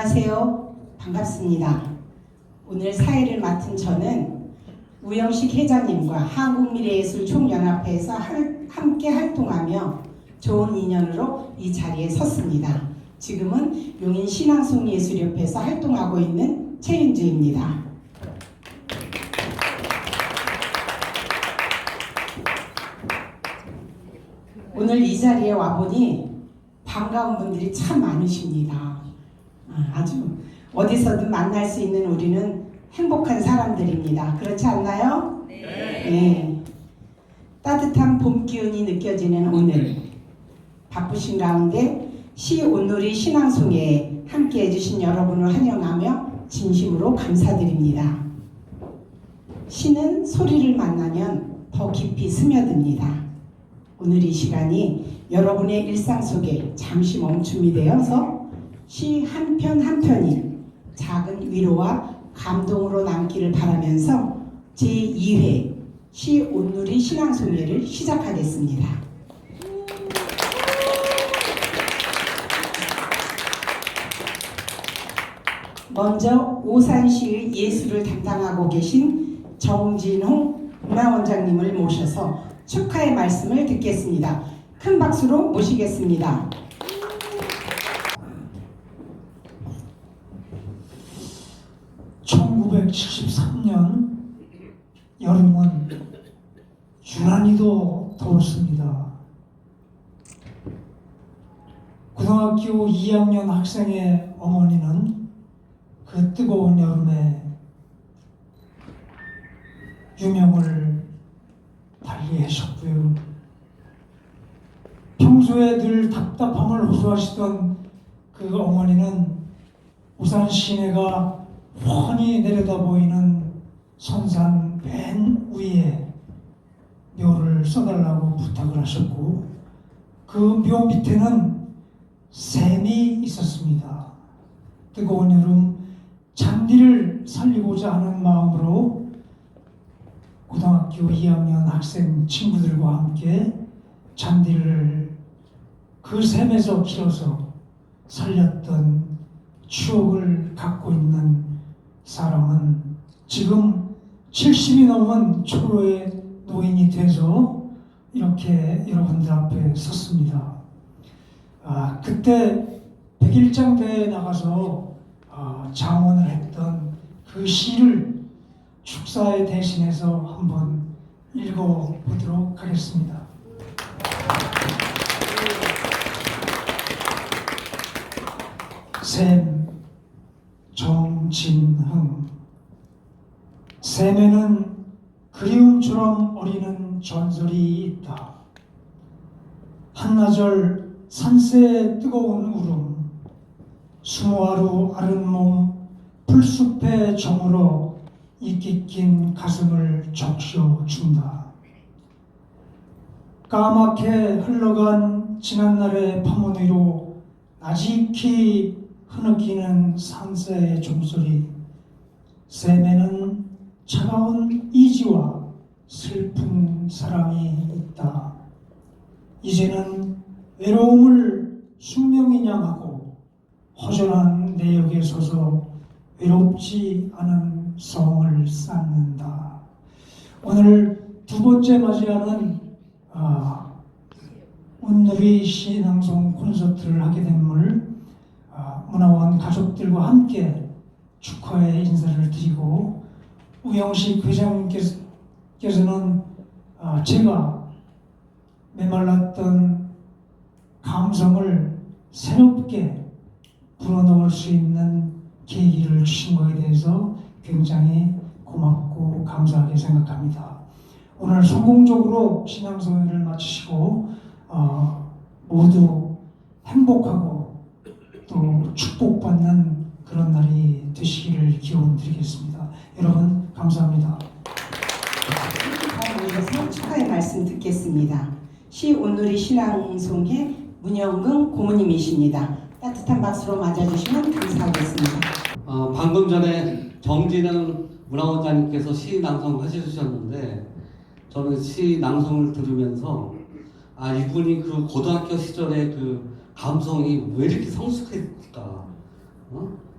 안녕하세요. 반갑습니다. 오늘 사회를 맡은 저는 우영식 회장님과 한국미래예술총연합회에서 함께 활동하며 좋은 인연으로 이 자리에 섰습니다. 지금은 용인신앙송예술협회에서 활동하고 있는 최윤주입니다. 오늘 이 자리에 와보니 반가운 분들이 참 많으십니다. 아주 어디서든 만날 수 있는 우리는 행복한 사람들입니다. 그렇지 않나요? 네. 따뜻한 봄 기운이 느껴지는 오늘 바쁘신 가운데 시온누리 신앙송회에 함께 해주신 여러분을 환영하며 진심으로 감사드립니다. 시는 소리를 만나면 더 깊이 스며듭니다. 오늘 이 시간이 여러분의 일상 속에 잠시 멈춤이 되어서 시 한 편 한 편이 작은 위로와 감동으로 남기를 바라면서 제2회 시온누리 신앙송회를 시작하겠습니다. 먼저 오산시의 예술을 담당하고 계신 정진홍 문화원장님을 모셔서 축하의 말씀을 듣겠습니다. 큰 박수로 모시겠습니다. (1973년) 여름은 유난히도 더웠습니다. 고등학교 2학년 학생의 어머니는 그 뜨거운 여름에 유명을 달리하셨고요. 평소에 늘 답답함을 호소하시던 그 어머니는 우산 시내가 훤히 내려다 보이는 선산 맨 위에 묘를 써달라고 부탁을 하셨고, 그 묘 밑에는 샘이 있었습니다. 뜨거운 여름 잔디를 살리고자 하는 마음으로 고등학교 2학년 학생 친구들과 함께 잔디를 그 샘에서 길어서 살렸던 추억을 갖고 있는 사람은 지금 70이 넘은 초로의 노인이 돼서 이렇게 여러분들 앞에 섰습니다. 그때 백일장대에 나가서 장원을 했던 그 시를 축사에 대신해서 한번 읽어보도록 하겠습니다. 샘, 정진흥. 샘에는 그리움처럼 어리는 전설이 있다. 한나절 산새의 뜨거운 울음, 수모하루 아른 몸 풀숲의 정으로 이끼 낀 가슴을 적셔준다. 까맣게 흘러간 지난날의 파문 위로 나직히 흐느끼는 산새의 종소리. 샘에는 차가운 이지와 슬픈 사랑이 있다. 이제는 외로움을 숙명인양하고 허전한 내역에 서서 외롭지 않은 성을 쌓는다. 오늘 두 번째 맞이하는 온누리 신앙송 콘서트를 하게 됨을 문화원 가족들과 함께 축하의 인사를 드리고, 우영식 회장님께서는 제가 메말랐던 감성을 새롭게 불어넣을 수 있는 계기를 주신 것에 대해서 굉장히 고맙고 감사하게 생각합니다. 오늘 성공적으로 신앙송회를 마치시고 모두 행복하고 또 축복받는 그런 날이 되시기를 기원드리겠습니다. 여러분 감사합니다. 다음으로 축하의 말씀 듣겠습니다. 시온누리 신앙송회 문영근 고모님이십니다. 따뜻한 박수로 맞아주시면 감사하겠습니다. 방금 전에 정진흥 문화원장님께서 시 낭송 해주셨는데, 저는 시 낭송을 들으면서 이분이 그 고등학교 시절의 그 감성이 왜 이렇게 성숙했을까?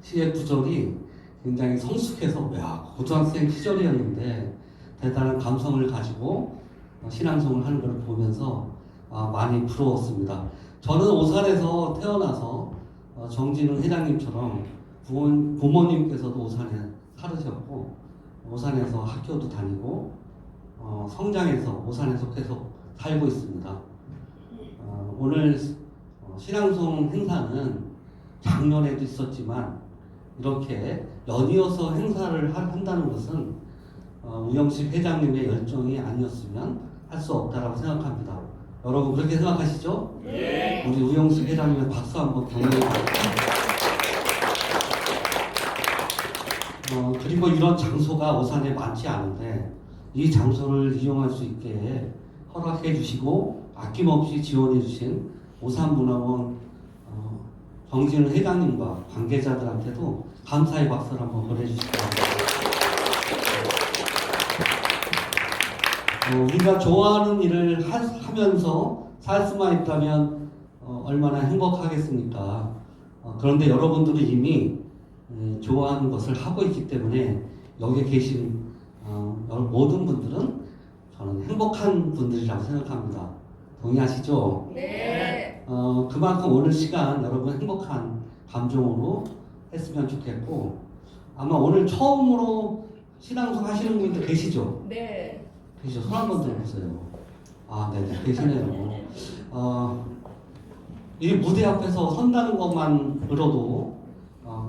시의 구절이 굉장히 성숙해서 야, 고등학생 시절이었는데 대단한 감성을 가지고 신앙송을 하는 걸 보면서 많이 부러웠습니다. 저는 오산에서 태어나서 정진웅 회장님처럼 부모님께서도 오산에 살으셨고 오산에서 학교도 다니고 성장해서 오산에서 계속 살고 있습니다. 오늘 신앙송 행사는 작년에도 있었지만 이렇게 연이어서 행사를 한다는 것은 우영식 회장님의 열정이 아니었으면 할 수 없다라고 생각합니다. 여러분 그렇게 생각하시죠? 네. 우리 우영식 회장님의 박수 한번 보내주세요. 그리고 이런 장소가 오산에 많지 않은데 이 장소를 이용할 수 있게 허락해 주시고 아낌없이 지원해 주신 오산문화원 정진우 회장님과 관계자들한테도 감사의 박수를 한번 보내주시기 바랍니다. 우리가 좋아하는 일을 하면서 살 수만 있다면 얼마나 행복하겠습니까? 그런데 여러분들은 이미 좋아하는 것을 하고 있기 때문에 여기 계신 모든 분들은 저는 행복한 분들이라고 생각합니다. 동의하시죠? 네. 그만큼 오늘 시간 여러분 행복한 감정으로 했으면 좋겠고 아마 오늘 처음으로 신앙송 하시는 분들 계시죠? 네. 계시죠? 손 한번 들어보세요. 네네 계시네요. 이 무대 앞에서 선다는 것만으로도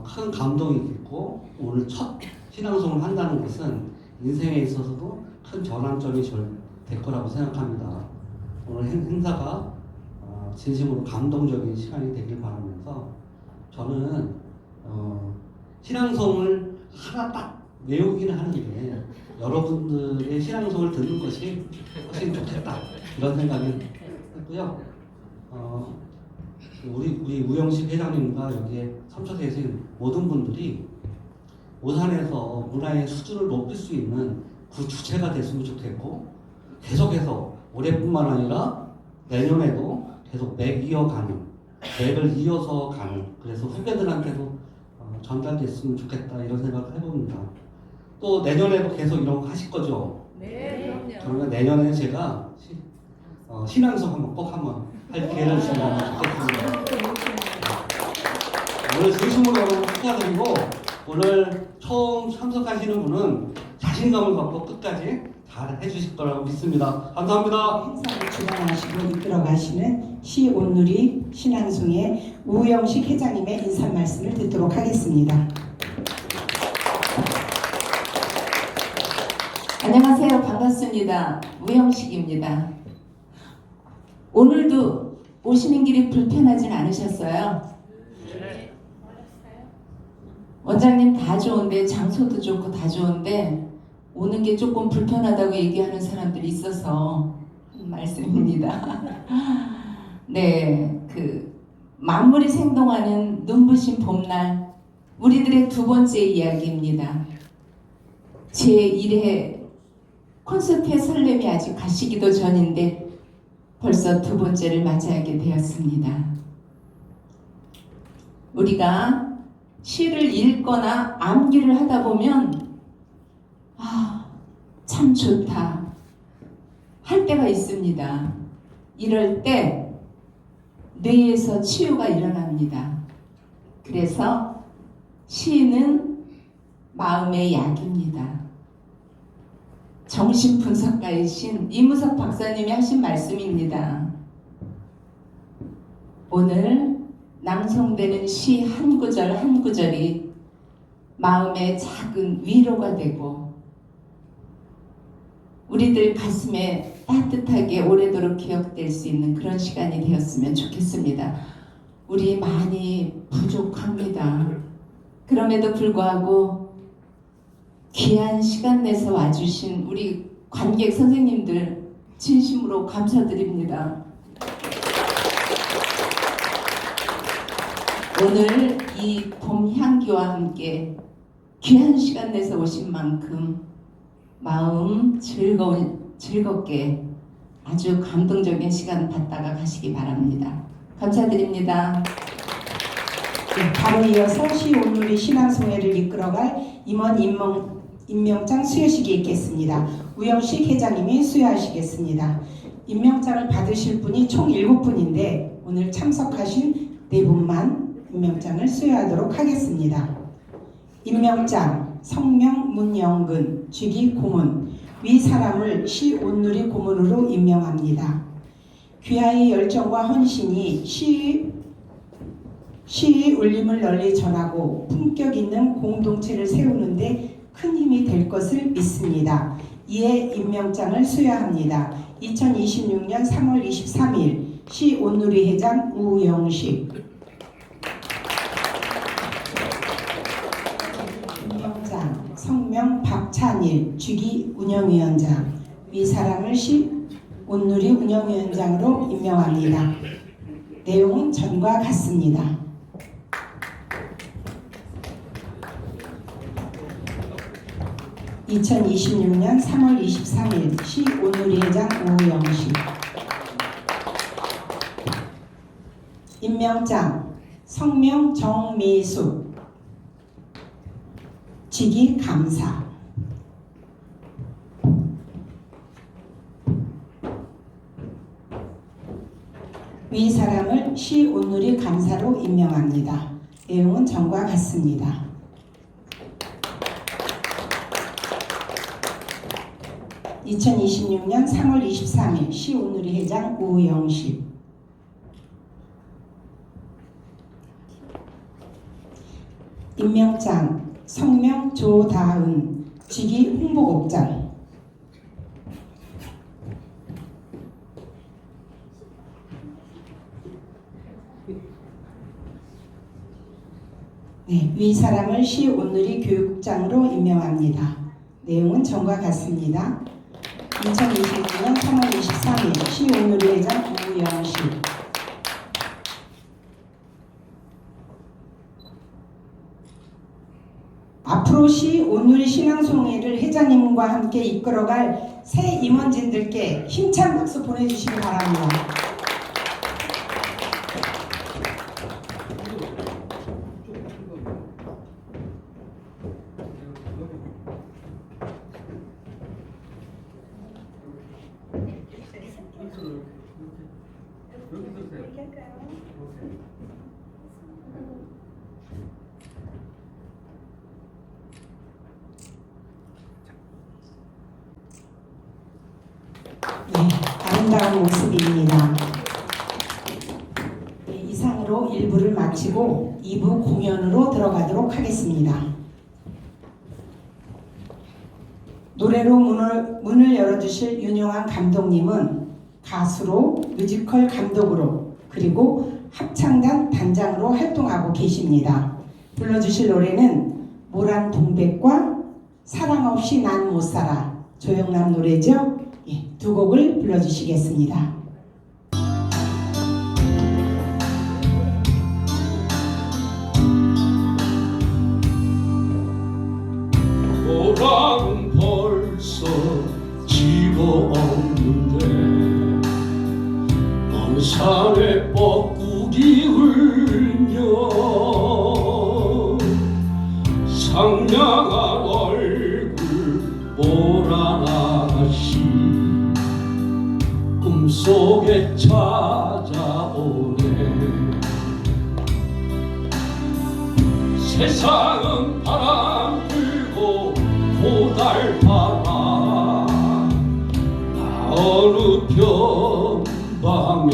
큰 감동이 있고 오늘 첫 신앙송을 한다는 것은 인생에 있어서도 큰 전환점이 될 거라고 생각합니다. 오늘 행사가 진심으로 감동적인 시간이 되길 바라면서 저는 신앙송을 하나 딱 외우기는 하는데 여러분들의 신앙송을 듣는 것이 훨씬 좋겠다 이런 생각이 했고요. 우리 우영식 회장님과 여기에 참석해 주신 모든 분들이 오산에서 문화의 수준을 높일 수 있는 그 주체가 됐으면 좋겠고 계속해서 올해뿐만 아니라 내년에도 계속 맥을 이어서 가는 그래서 후배들한테도 전달됐으면 좋겠다 이런 생각을 해봅니다. 또 내년에도 계속 이런 거 하실 거죠? 네, 그럼요. 그러면 내년에 제가 신앙송 한번 할 기회를 주시면 좋겠습니다. 오늘 진심으로 여러분 축하드리고 오늘 처음 참석하시는 분은 자신감을 갖고 끝까지 잘 해주실 거라고 믿습니다. 감사합니다. 행사를 주관하시고 이끌어가시는 시온누리 신앙송의 우영식 회장님의 인사 말씀을 듣도록 하겠습니다. 안녕하세요. 반갑습니다. 우영식입니다. 오늘도 오시는 길이 불편하진 않으셨어요? 네. 원장님 다 좋은데 장소도 좋고 다 좋은데 오는 게 조금 불편하다고 얘기하는 사람들이 있어서 말씀입니다. 네, 만물이 생동하는 눈부신 봄날 우리들의 두 번째 이야기입니다. 제1회 콘서트의 설렘이 아직 가시기도 전인데 벌써 두 번째를 맞이하게 되었습니다. 우리가 시를 읽거나 암기를 하다 보면 참 좋다 할 때가 있습니다. 이럴 때 뇌에서 치유가 일어납니다. 그래서 시는 마음의 약입니다. 정신분석가이신 이무석 박사님이 하신 말씀입니다. 오늘 낭송되는 시 한 구절 한 구절이 마음의 작은 위로가 되고 우리들 가슴에 따뜻하게 오래도록 기억될 수 있는 그런 시간이 되었으면 좋겠습니다. 우리 많이 부족합니다. 그럼에도 불구하고 귀한 시간 내서 와주신 우리 관객 선생님들 진심으로 감사드립니다. 오늘 이 봄 향기와 함께 귀한 시간 내서 오신 만큼 마음 즐겁게 아주 감동적인 시간 받다가 가시기 바랍니다. 감사드립니다. 네, 바로 이어서 시온누리 신앙송회를 이끌어갈 임원 임명장 수여식이 있겠습니다. 우영식 회장님이 수여하시겠습니다. 임명장을 받으실 분이 총 7분인데 오늘 참석하신 4분만 임명장을 수여하도록 하겠습니다. 임명장 성명 문영근 직위 고문 위 사람을 시온누리 고문으로 임명합니다. 귀하의 열정과 헌신이 시의 울림을 널리 전하고 품격 있는 공동체를 세우는데 큰 힘이 될 것을 믿습니다. 이에 임명장을 수여합니다. 2026년 3월 23일 시온누리 회장 우영식. 임명장 성명 박찬일 직위 운영위원장 위 사람을 시온누리 운영위원장으로 임명합니다. 내용은 전과 같습니다. 2026년 3월 23일 시온누리 회장 우영식. 임명장 성명 정미숙 직위 감사. 위 사람을 시온누리 감사로 임명합니다. 내용은 전과 같습니다. 2026년 3월 23일 시온누리 회장 우영식. 임명장 성명 조다은 직위 홍보국장. 네, 위 사람을 시온누리 교육국장으로 임명합니다. 내용은 전과 같습니다. 2026년 3월 23일 시온누리 회장 우영식. 앞으로 시온누리 신앙송회를 회장님과 함께 이끌어갈 새 임원진들께 힘찬 박수 보내주시기 바랍니다. 네, 아름다운 모습입니다. 네, 이상으로 1부를 마치고 2부 공연으로 들어가도록 하겠습니다. 노래로 문을 열어주실 윤용환 감독님은 가수로 뮤지컬 감독으로 그리고 합창단 단장으로 활동하고 계십니다. 불러주실 노래는 모란 동백과 사랑 없이 난 못 살아 조영남 노래죠. 예, 두 곡을 불러주시겠습니다. 보람은 벌써 집어없는데 먼 산에 뻐꾸기 울며 상냥한 얼굴 보라나시 꿈속에 찾아오네. 세상은 바람 불고 고달파라 어느 편방에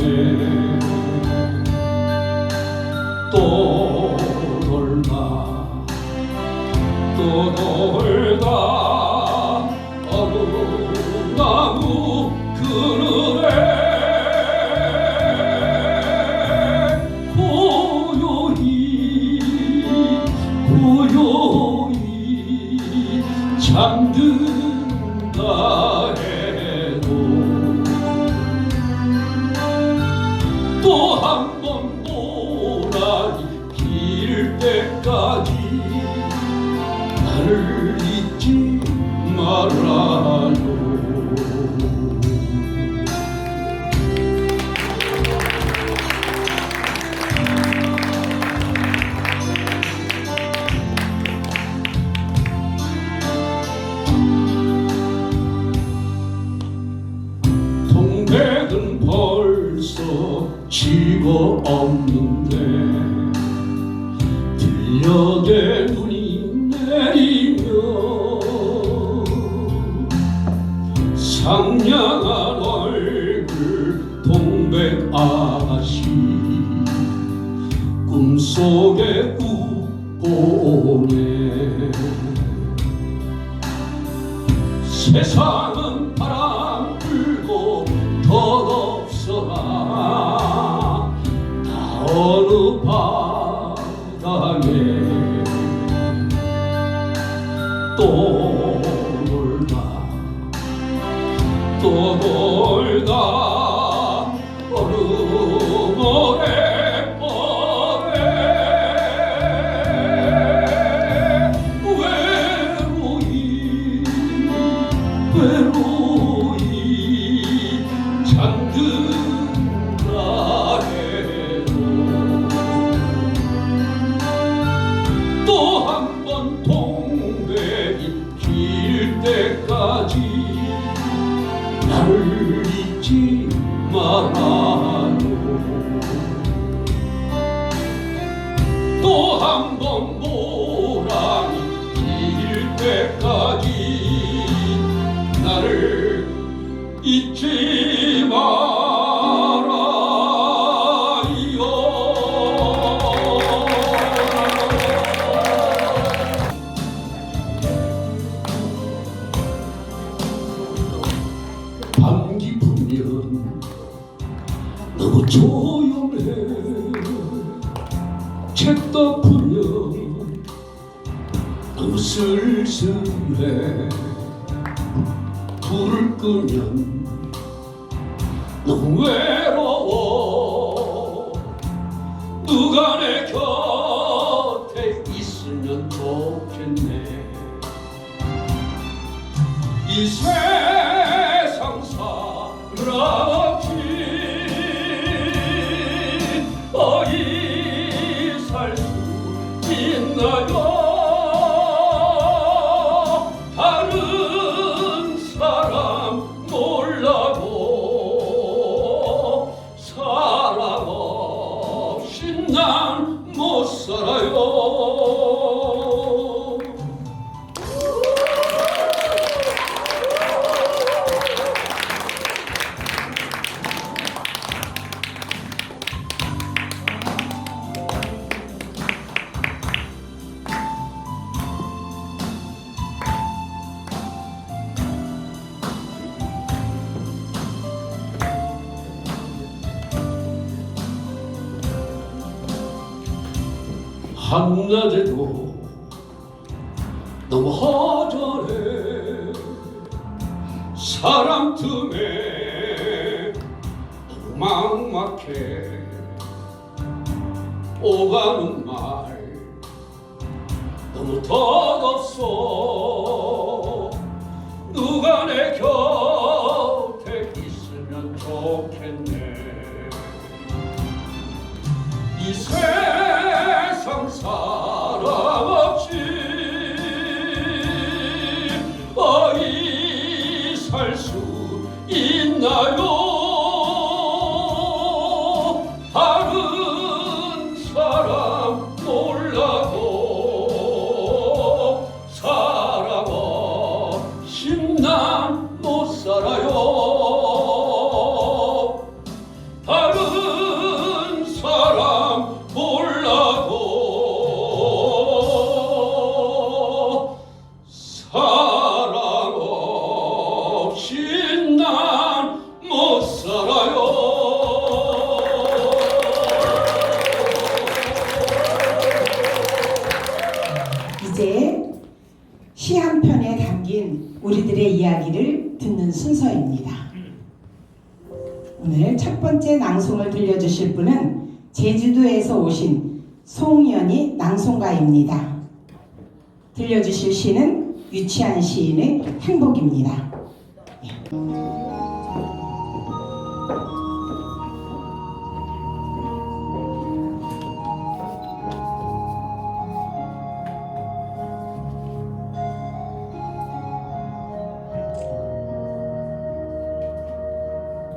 또 놀다 또 놀다 어느 나무 그늘에 고요히 잠든다 해도 또 한 번 보라니 필 때까지 나를 잊지 말아요. 상냥한 얼굴 동백 아가씨 꿈속에 웃보네 세상은 바람 불고 덧없어라 다 어느 바닥에 또 놀다 어느 모래벌에 외로이 잠든 날에도 또 한 번 동백이 필 때까지 나를 잊지 말아요 또 한 번 모랑이 필 때까지 나를 잊지 말아요 밤 깊으면 너무 조용해 책 덮으면 너무 쓸쓸해 불을 끄면 너무 외로워 누가 내 곁에 있으면 좋겠네 이 세상 사람없이 어디 살 수 있나요 다른 사람 몰라도 사람 없이 난 못 살아요 한낮에도 너무 허전해 사람 틈에 너무 막막해 오가는 말 너무 덧없어 누가 내 곁에 있으면 좋겠네 이 세상 사람 없이 어디 살 수 있나요 다른 사람 몰라도 사람 없이 난 못 살아요 다른 사람 몰라도 사랑 없이 난 못 살아요 이제 시 한 편에 담긴 우리들의 이야기를 듣는 순서입니다. 오늘 첫 번째 낭송을 들려주실 분은 제주도에서 오신 송연희 낭송가입니다. 들려주실 시는 유치한 시인의 행복입니다.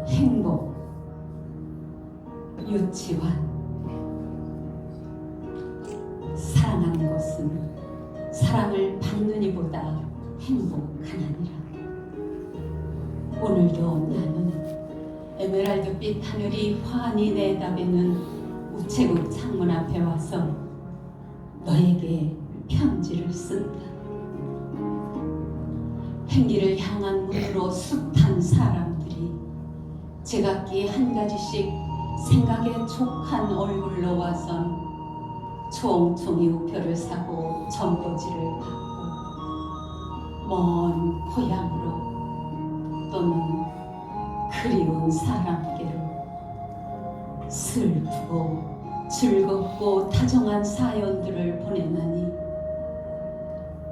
행복 유치원 사랑하는 것은 사랑을 받는 이보다 행복하느니라 오늘도 나는 에메랄드빛 하늘이 환히 내다보는 우체국 창문 앞에 와서 너에게 편지를 쓴다. 행기를 향한 문으로 숱한 사람들이 제각기 한 가지씩 생각에 촉한 얼굴로 와선 총총이 우표를 사고 전보지를 받고 먼 고향으로 또는 그리운 사람께로 슬프고 즐겁고 다정한 사연들을 보내나니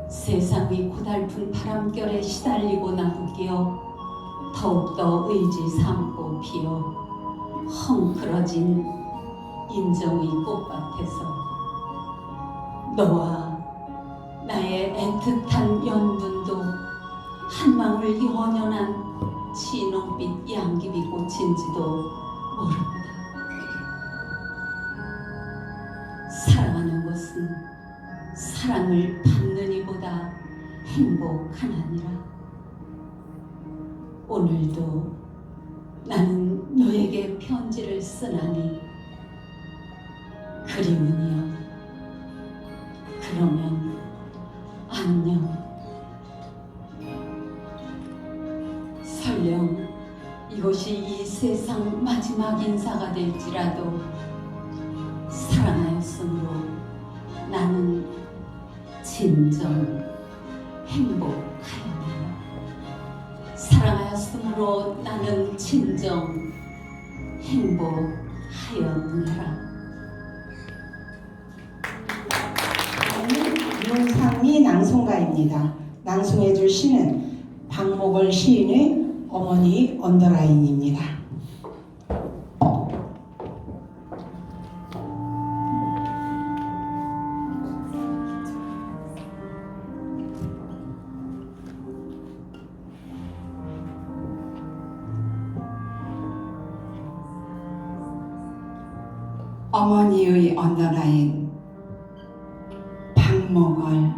세상이 고달픈 바람결에 시달리고 나누기어 더욱더 의지 삼고 피어 헝클어진 인정의 꽃밭에서 너와 나의 애틋한 연분도 한망울 연연한 진홍빛 양귀비 꽃인지도 모른다. 사랑하는 것은 사랑을 받는 이보다 행복하나니라. 오늘도 나는 너에게 편지를 쓰나니 그리문이여 그러면 안녕. 설령 이것이 이 세상 마지막 인사가 될지라도 사랑하였으므로 나는 진정 행복하였노라. 사랑하였으므로 나는 진정 행복하였노라. 윤상미 낭송가입니다. 낭송해줄 시는 박목월 시인의 어머니 언더라인입니다. 어머니의 언더라인 박목월.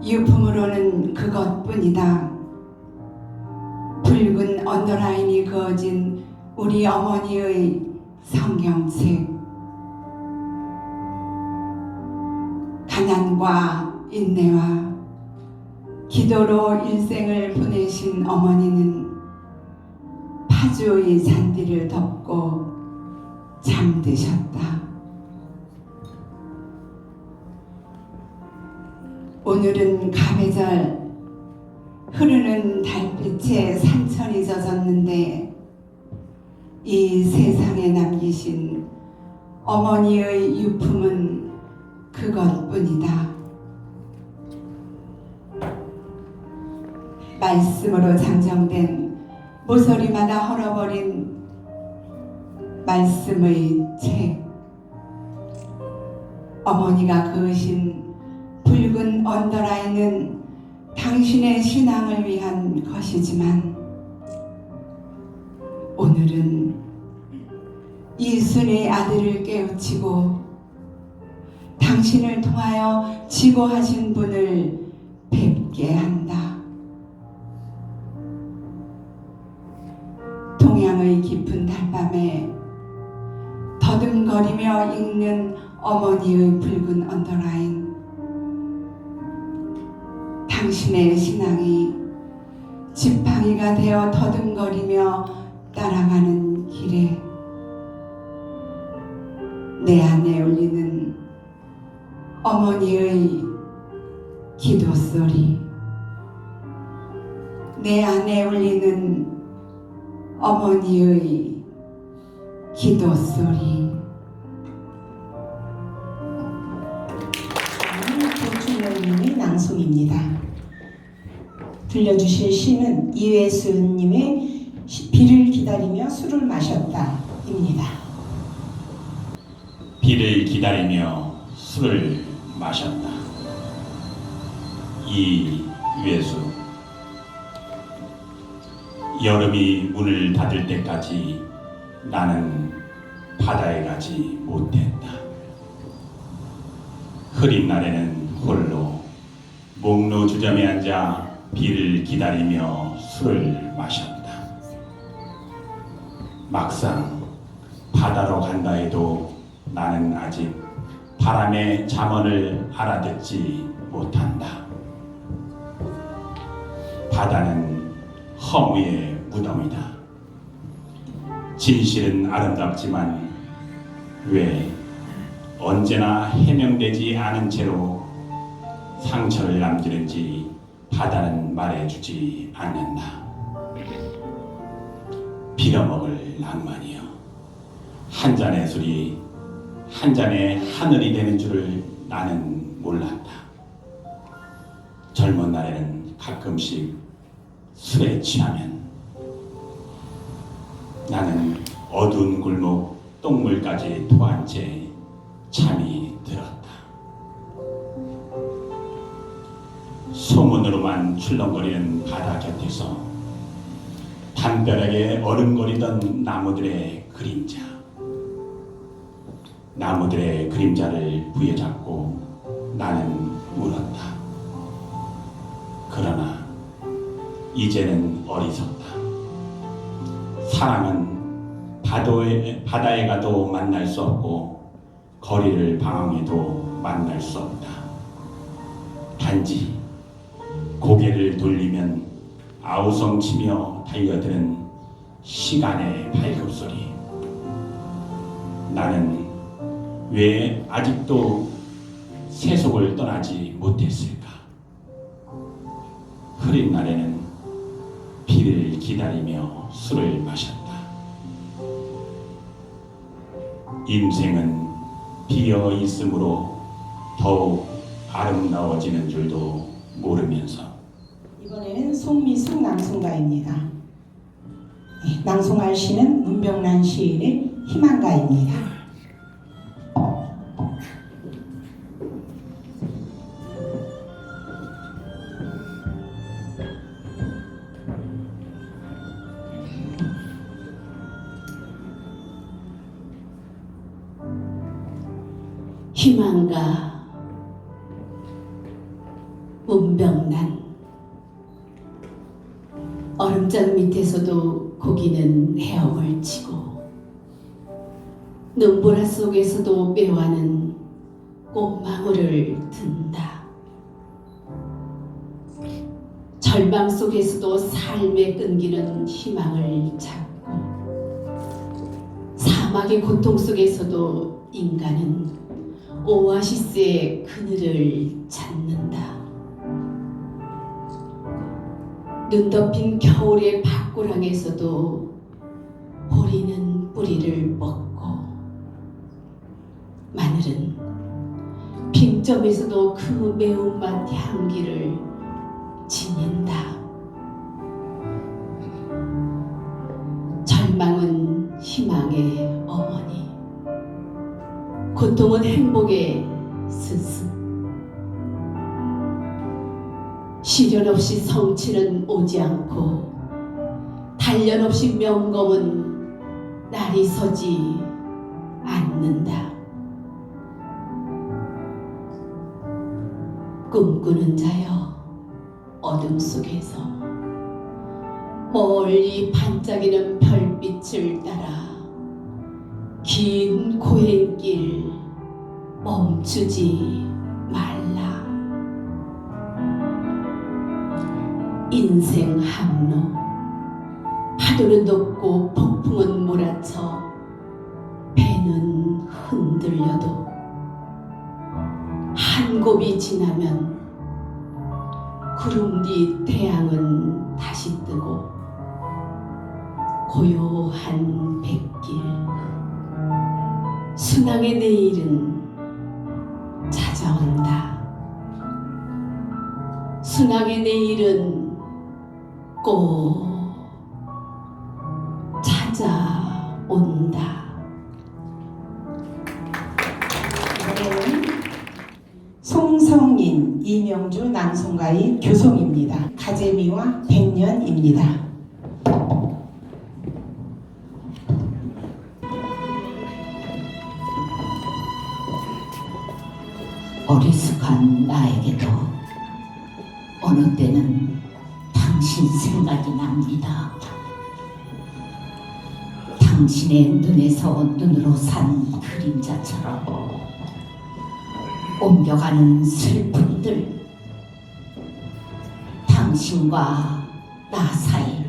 유품으로는 그것뿐이다. 붉은 언더라인이 그어진 우리 어머니의 성경책. 가난과 인내와 기도로 일생을 보내신 어머니는 파주의 잔디를 덮고 잠드셨다. 오늘은 가배절, 흐르는 달빛에 산천이 젖었는데 이 세상에 남기신 어머니의 유품은 그것뿐이다. 말씀으로 장정된 모서리마다 헐어버린 말씀의 책. 어머니가 그으신 붉은 언더라인은 당신의 신앙을 위한 것이지만 오늘은 이순의 아들을 깨우치고 당신을 통하여 지고하신 분을 뵙게 한다. 동양의 깊은 달밤에 더듬거리며 읽는 어머니의 붉은 언더라인. 당신의 신앙이 지팡이가 되어 더듬거리며 따라가는 길에 내 안에 울리는 어머니의 기도 소리, 내 안에 울리는 어머니의 기도 소리. 조충현님의 낭송입니다. 들려주실 시는 이회수님의 비를 기다리며 술을 마셨다입니다. 비를 기다리며 술을 마셨다. 이회수. 여름이 문을 닫을 때까지 나는 바다에 가지 못했다. 흐린 날에는 홀로 목로 주점에 앉아 비를 기다리며 술을 마셨다. 막상 바다로 간다 해도 나는 아직 바람의 잠언을 알아듣지 못한다. 바다는 허무의 무덤이다. 진실은 아름답지만 왜 언제나 해명되지 않은 채로 상처를 남기는지 바다는 말해주지 않는다. 빌어먹을 낭만이여, 한 잔의 술이 한 잔의 하늘이 되는 줄을 나는 몰랐다. 젊은 날에는 가끔씩 술에 취하면 나는 어두운 골목 똥물까지 토한 채 잠이 들었다. 소문으로만 출렁거리는 바다 곁에서 담벼락에 어른거리던 나무들의 그림자, 나무들의 그림자를 부여잡고 나는 울었다. 그러나 이제는 어리석다. 사람은 바다에 가도 만날 수 없고 거리를 방황해도 만날 수 없다. 단지 고개를 돌리면 아우성치며 달려드는 시간의 발급소리. 나는 왜 아직도 세속을 떠나지 못했을까? 흐린 날에는 비를 기다리며 술을 마셨다. 인생은 비어 있으므로 더욱 아름다워지는 줄도 모르면서. 이번에는 송미숙 낭송가입니다. 낭송할 시는 문병란 시인의 희망가입니다. 희망가 문병란. 얼음장 밑에서도 고기는 헤엄을 치고 눈보라 속에서도 매화는 꽃망울을 든다. 절망 속에서도 삶에 끈기는 희망을 찾고 사막의 고통 속에서도 인간은 오아시스의 그늘을 찾는다. 눈 덮인 겨울의 밭고랑에서도 보리는 뿌리를 먹고 마늘은 빙점에서도 그 매운맛 향기를 지닌다. 절망은 희망의 어머니, 고통은 행복의 스승. 시련 없이 성취는 오지 않고 단련 없이 명검은 날이 서지 않는다. 꿈꾸는 자여, 어둠 속에서 멀리 반짝이는 별빛을 따라 긴 고행길 멈추지 말라. 인생 항로, 파도는 높고 폭풍은 몰아쳐 배는 흔들려도 한 곱이 지나면 구름 뒤 태양은 다시 뜨고 고요한 백길, 순항의 내일은 찾아온다. 순항의 내일은 꼭 찾아온다. 이번에는 송성인, 이명주 낭송가의 교송입니다. 가재미와 백년입니다. 어리숙한 나에게도 어느 때는 당신 생각이 납니다. 당신의 눈에서 눈으로 산 그림자처럼 옮겨가는 슬픔들, 당신과 나 사이,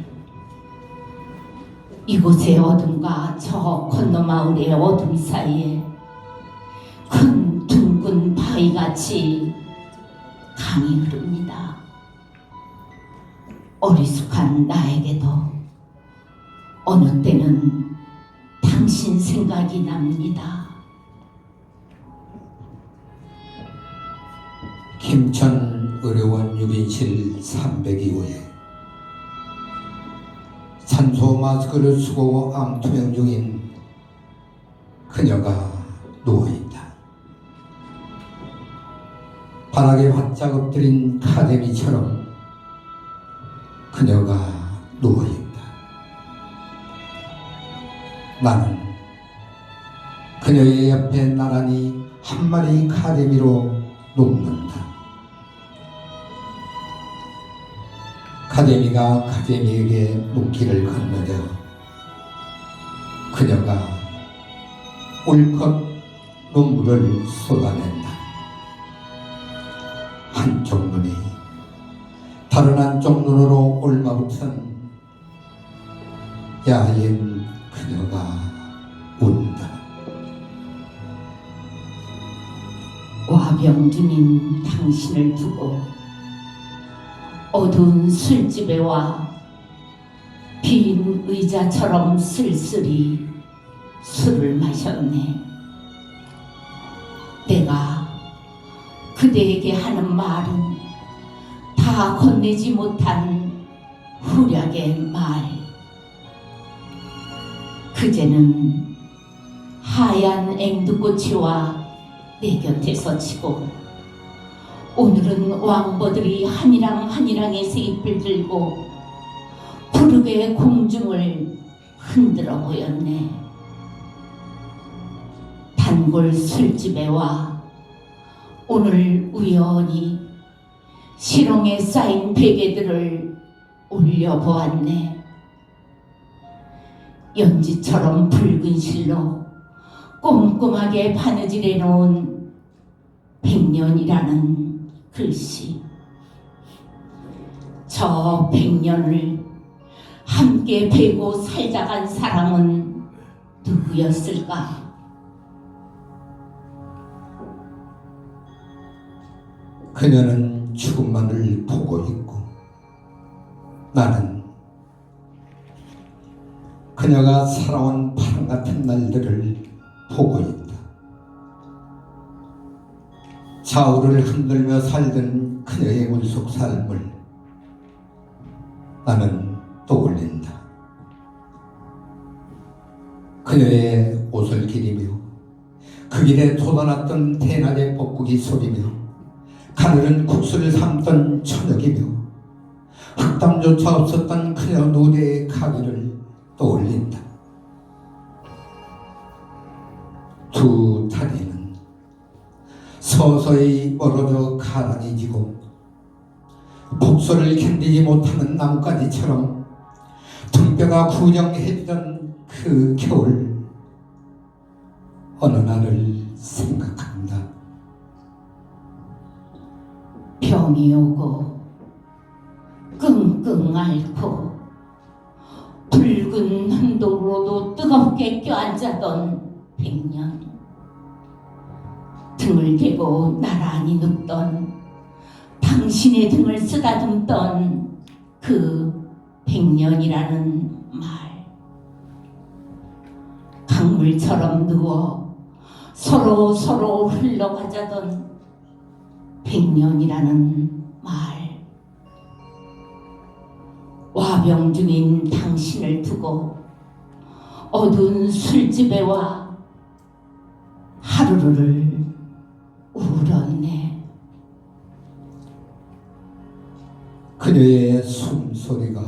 이곳의 어둠과 저 건너 마을의 어둠 사이에 큰 둥근 바위같이 강이 흐릅니다. 어리숙한 나에게도 어느 때는 당신 생각이 납니다. 김천 의료원 유빈실 302호에 산소 마스크를 쓰고 암투병 중인 그녀가 누워있다. 바닥에 바짝 엎드린 카데미처럼 그녀가 누워있다. 나는 그녀의 옆에 나란히 한 마리 카데미로 눕는다. 카데미가 카데미에게 눈길을 건너려 그녀가 울컥 눈물을 쏟아낸다. 한쪽 눈이 다른 한쪽 눈으로 올마붙은 야인 그녀가 운다. 와병중인 당신을 두고 어두운 술집에 와 빈 의자처럼 쓸쓸히 술을 마셨네. 내가 그대에게 하는 말은 다 건네지 못한 후략의 말. 그제는 하얀 앵두꽃이와 내 곁에 서치고 오늘은 왕버들이 한이랑 한이랑의 세잎을 들고 푸르게 공중을 흔들어 보였네. 단골 술집에 와 오늘 우연히 실ong에 쌓인 베개들을 올려보았네. 연지처럼 붉은 실로 꼼꼼하게 바느질해 놓은 100년이라는 글씨. 저 100년을 함께 베고 살다간 사람은 누구였을까? 그녀는 죽음만을 보고 있고 나는 그녀가 살아온 파랑 같은 날들을 보고 있다. 좌우를 흔들며 살던 그녀의 물속 삶을 나는 떠올린다. 그녀의 옷을 기리며 그 길에 돋아났던 대낮의 뻐꾸기 소리며 가늘은 국수를 삶던 저녁이며 흑담조차 없었던 그녀 누대의 가위를 떠올린다. 두 다리는 서서히 멀어져 가랑이 지고 폭소를 견디지 못하는 나뭇가지처럼 등뼈가 구정해지던 그 겨울 어느 날을 생각한다. 병이 오고 끙끙 앓고 붉은 흔적으로도 뜨겁게 껴앉았던 100년. 등을 대고 나란히 눕던 당신의 등을 쓰다듬던 그 100년이라는 말. 강물처럼 누워 서로 흘러가자던 100년이라는 말. 와병 중인 당신을 두고 어두운 술집에 와 하루를 울었네. 그녀의 숨소리가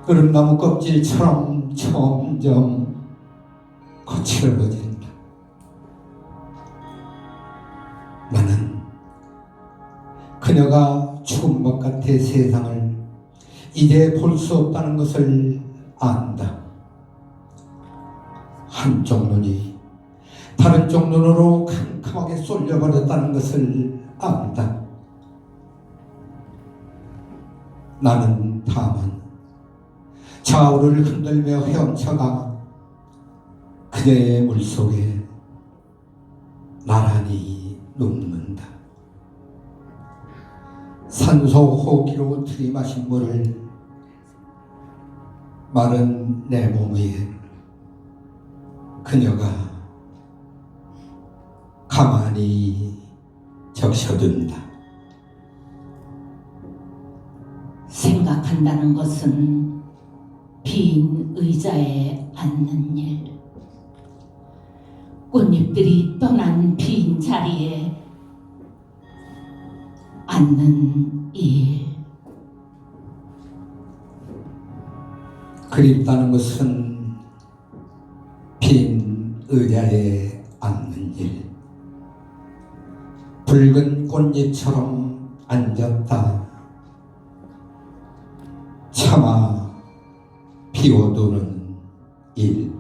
얼음나무 껍질처럼 점점 거칠어진다. 나는 그녀가 추운 것 같아 세상을 이제 볼 수 없다는 것을 안다. 한쪽 눈이 다른 쪽 눈으로 캄캄하게 쏠려버렸다는 것을 안다. 나는 다만 좌우를 흔들며 헤엄쳐가 그녀의 물속에 나란히 눕는다. 산소 호흡기로 들이마신 물을 마른 내 몸 위에 그녀가 가만히 적셔둔다. 생각한다는 것은 빈 의자에 앉는 일, 꽃잎들이 떠난 빈 자리에 앉는 일. 그립다는 것은 빈 의자에 앉는 일, 붉은 꽃잎처럼 앉았다 차마 비워두는 일.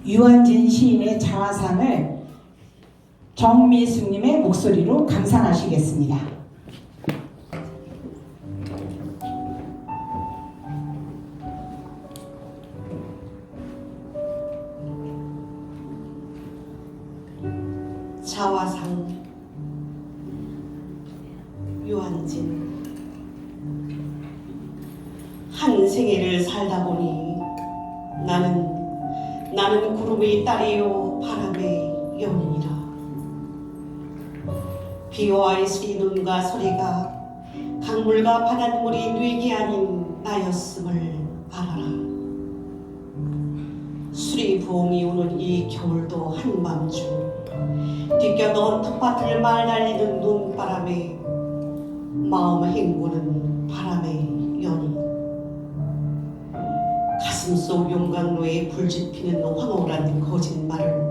유한진 시인의 자화상을 정미숙님의 목소리로 감상하시겠습니다. 자화상 유한진. 한 생애를 살다 보니 나는 구름의 딸이요 바람의 연인이라. 비와 이슬이 눈과 소리가 강물과 바닷물이 뇌기 아닌 나였음을 알아라. 수리 부엉이 우는 이 겨울도 한밤중 뒤껴놓은 텃밭을 말날리는 눈바람에 마음 헹구는 바람의 연인. 가슴속 용광로에 불지피는 황홀한 거짓말을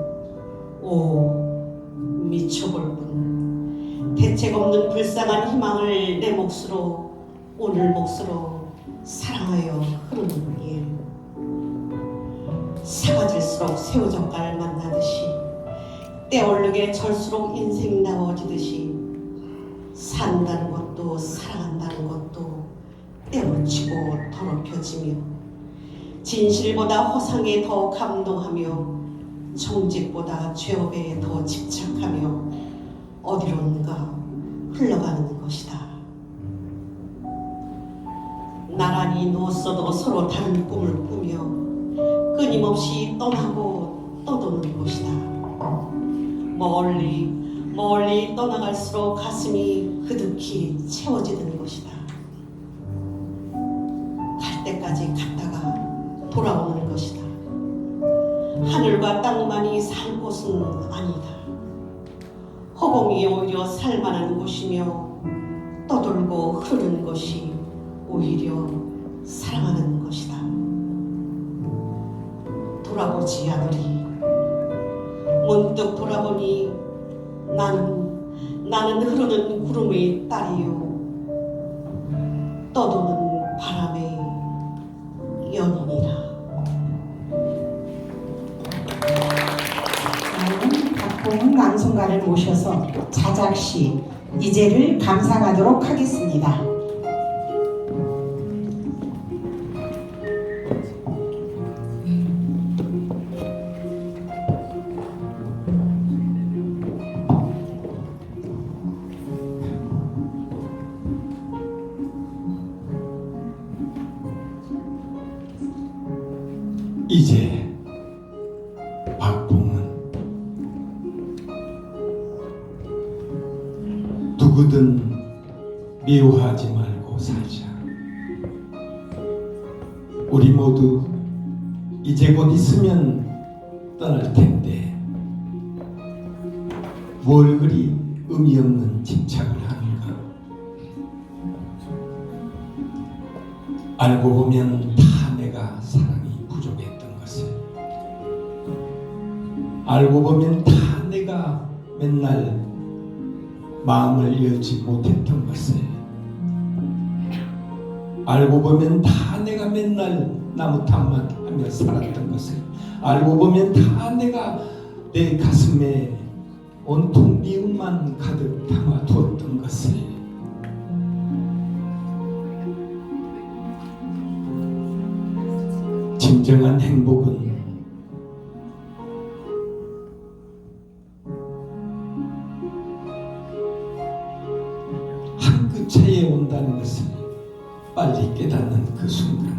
미쳐볼 뿐 대책 없는 불쌍한 희망을 내 몫으로 오늘 몫으로 사랑하여 흐르는 일. 사가질수록 새우젓갈 만나듯이 때오르게 절수록 인생 나워지듯이 산다는 것도 사랑한다는 것도 때묻히고 더럽혀지며 진실보다 허상에 더 감동하며 정직보다 죄업에 더 집착하며 어디론가 흘러가는 것이다. 나란히 누웠어도 서로 다른 꿈을 꾸며 끊임없이 떠나고 떠도는 것이다. 멀리 떠나갈수록 가슴이 그득히 채워지는 것이다. 갈 때까지 갔다가 돌아오는 것이다. 하늘과 땅만이 살 곳은 아니다. 허공이 오히려 살만한 곳이며 떠돌고 흐르는 것이 오히려 사랑하는 것이다. 돌아보지 않으리. 문득 돌아보니 나는 흐르는 구름의 딸이요 떠도는 바람의 연인이라. 다음은 박봉은 낭송가를 모셔서 자작시 이제를 감상하도록 하겠습니다. 이제 박봉은 누구든 미워하지 말고 살자. 우리 모두 이제 곧 있으면 떠날 텐데 뭘 그리 의미 없는 집착을 하는가. 알고 보면 다 내가 사랑이 부족했던 것을, 알고 보면 다 내가 맨날 마음을 열지 못했던 것을, 알고 보면 다 내가 맨날 나무탕만 하며 살았던 것을, 알고 보면 다 내가 내 가슴에 온통 미움만 가득 담아두었던 것을, 진정한 행복은 한 끗 차이에 온다는 것을 빨리 깨닫는 그 순간,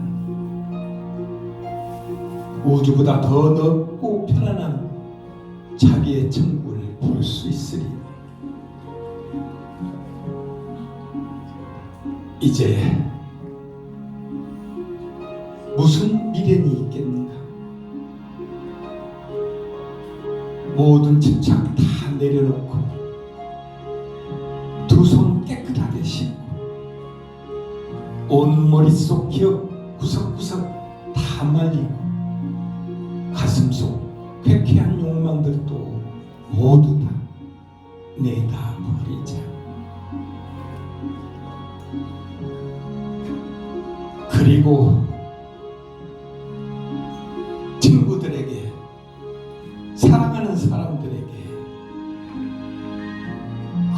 우주보다 더 넓고 편안한 자기의 천국을 볼 수 있으리. 이제 무슨 미련이 있겠는가. 모든 집착 다 내려놓고 두 손 깨끗하게 씻고 온 머릿속 기억 구석구석 다 말리고 가슴속 쾌쾌한 욕망들도 모두 다 내다 버리자. 그리고 친구들에게 사랑하는 사람들에게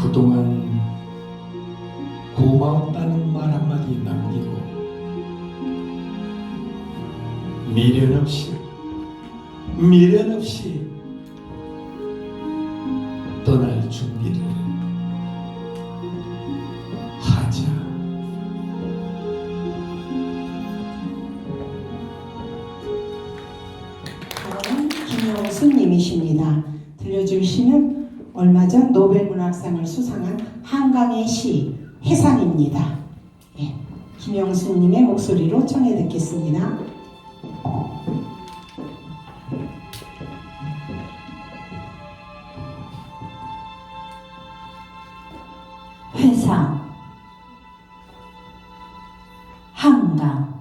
그동안 고마웠다는 말 한마디 남기고 미련 없이 떠날 준비를 하자. 다음은 김영수님이십니다. 들려주시는 얼마 전 노벨문학상을 수상한 한강의 시 해상입니다. 예, 김영수님의 목소리로 청해 듣겠습니다. 회상 한강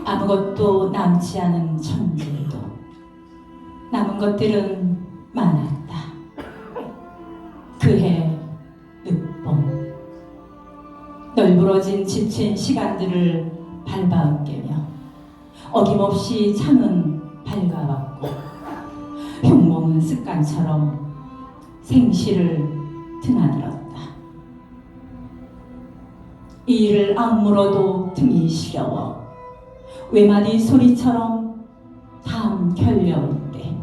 아무것도 남지 않은 천지에도 남은 것들은 많았다. 그해 늦봄 널브러진 지친 시간들을 밟아으깨며 어김없이 창은 밝아왔고 흉몽은 습관처럼 생시를 드나들었다. 이를 악물어도 등이 시려워 외마디 소리처럼 다음 결려올 때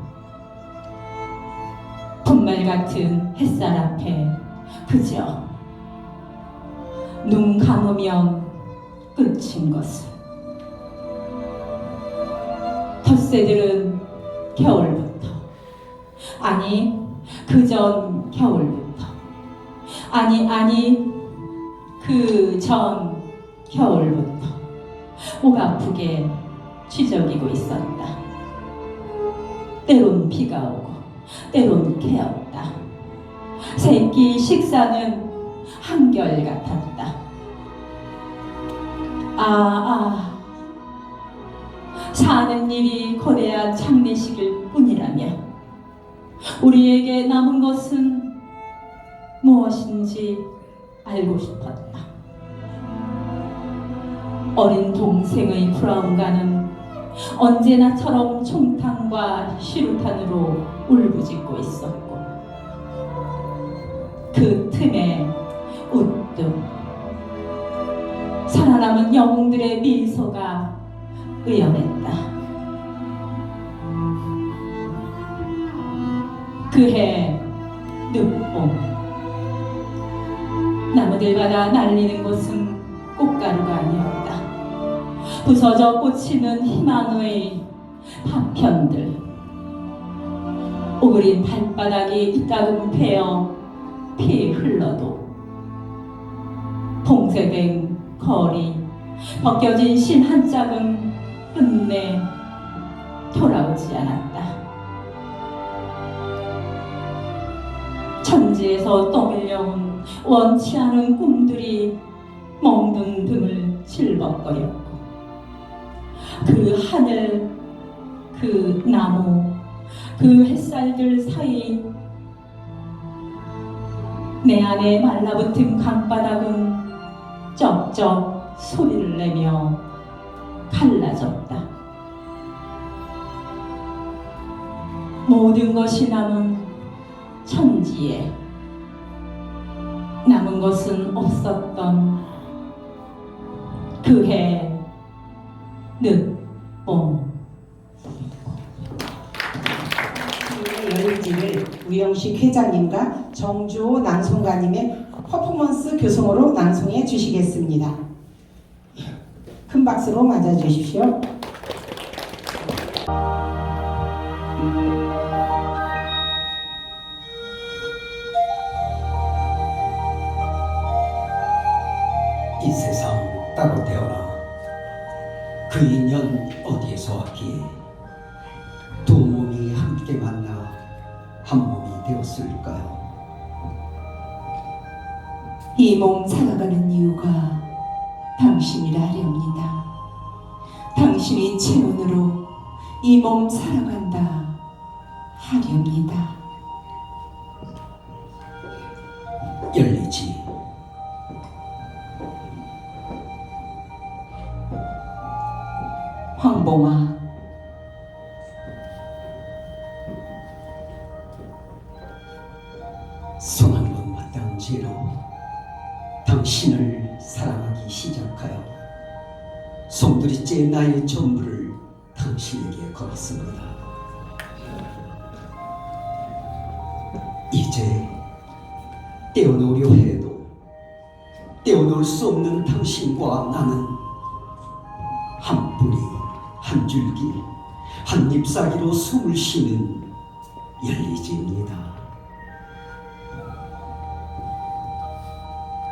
분말 같은 햇살 앞에 그저 눈 감으면 끝인 것을. 텃새들은 겨울부터 아니 그전 겨울부터 아니 그전 겨울부터 목 아프게 쥐저기고 있었다. 때론 비가 오고 때론 개었다. 새끼 식사는 한결같았다. 사는 일이 거대한 장례식일 뿐이라면 우리에게 남은 것은 무엇인지 알고 싶었다. 어린 동생의 브라운가는 언제나처럼 총탄과 시루탄으로 울부짖고 있었고 그 틈에 우뚝 살아남은 영웅들의 미소가 의연했다. 그해 늦봄 나무들마다 날리는 것은 꽃가루가 아니었다. 부서져 꽂히는 희망의 파편들 오그린 발바닥이 이따금 패어 피 흘러도 봉쇄된 거리 벗겨진 심 한 짝은 끝내 돌아오지 않았다. 천지에서 떠밀려온 원치 않은 꿈들이 멍든 등을 질벅거렸고 그 하늘, 그 나무, 그 햇살들 사이 내 안에 말라붙은 강바닥은 쩍쩍 소리를 내며 갈라졌다. 모든 것이 남은 천지에 남은 것은 없었던 그해 늦봄. 열일지를 우영식 회장님과 정주호 낭송가님의 퍼포먼스 교성으로 낭송해 주시겠습니다. 큰 박수로 맞아주십시오. 이 세상 따로 태어나 그 인연 어디에서 왔기에 두 몸이 함께 만나 한 몸이 되었을까요? 이 몸 살아가는 이유가 당신이라 하렵니다. 당신이 체온으로 이 몸 살아간다 하렵니다. 열리지. 황봉아, 이제 나의 전부를 당신에게 걸었습니다. 이제 떼어놓으려 해도 떼어놓을 수 없는 당신과 나는 한 뿌리, 한 줄기, 한 잎사귀로 숨을 쉬는 열리지입니다.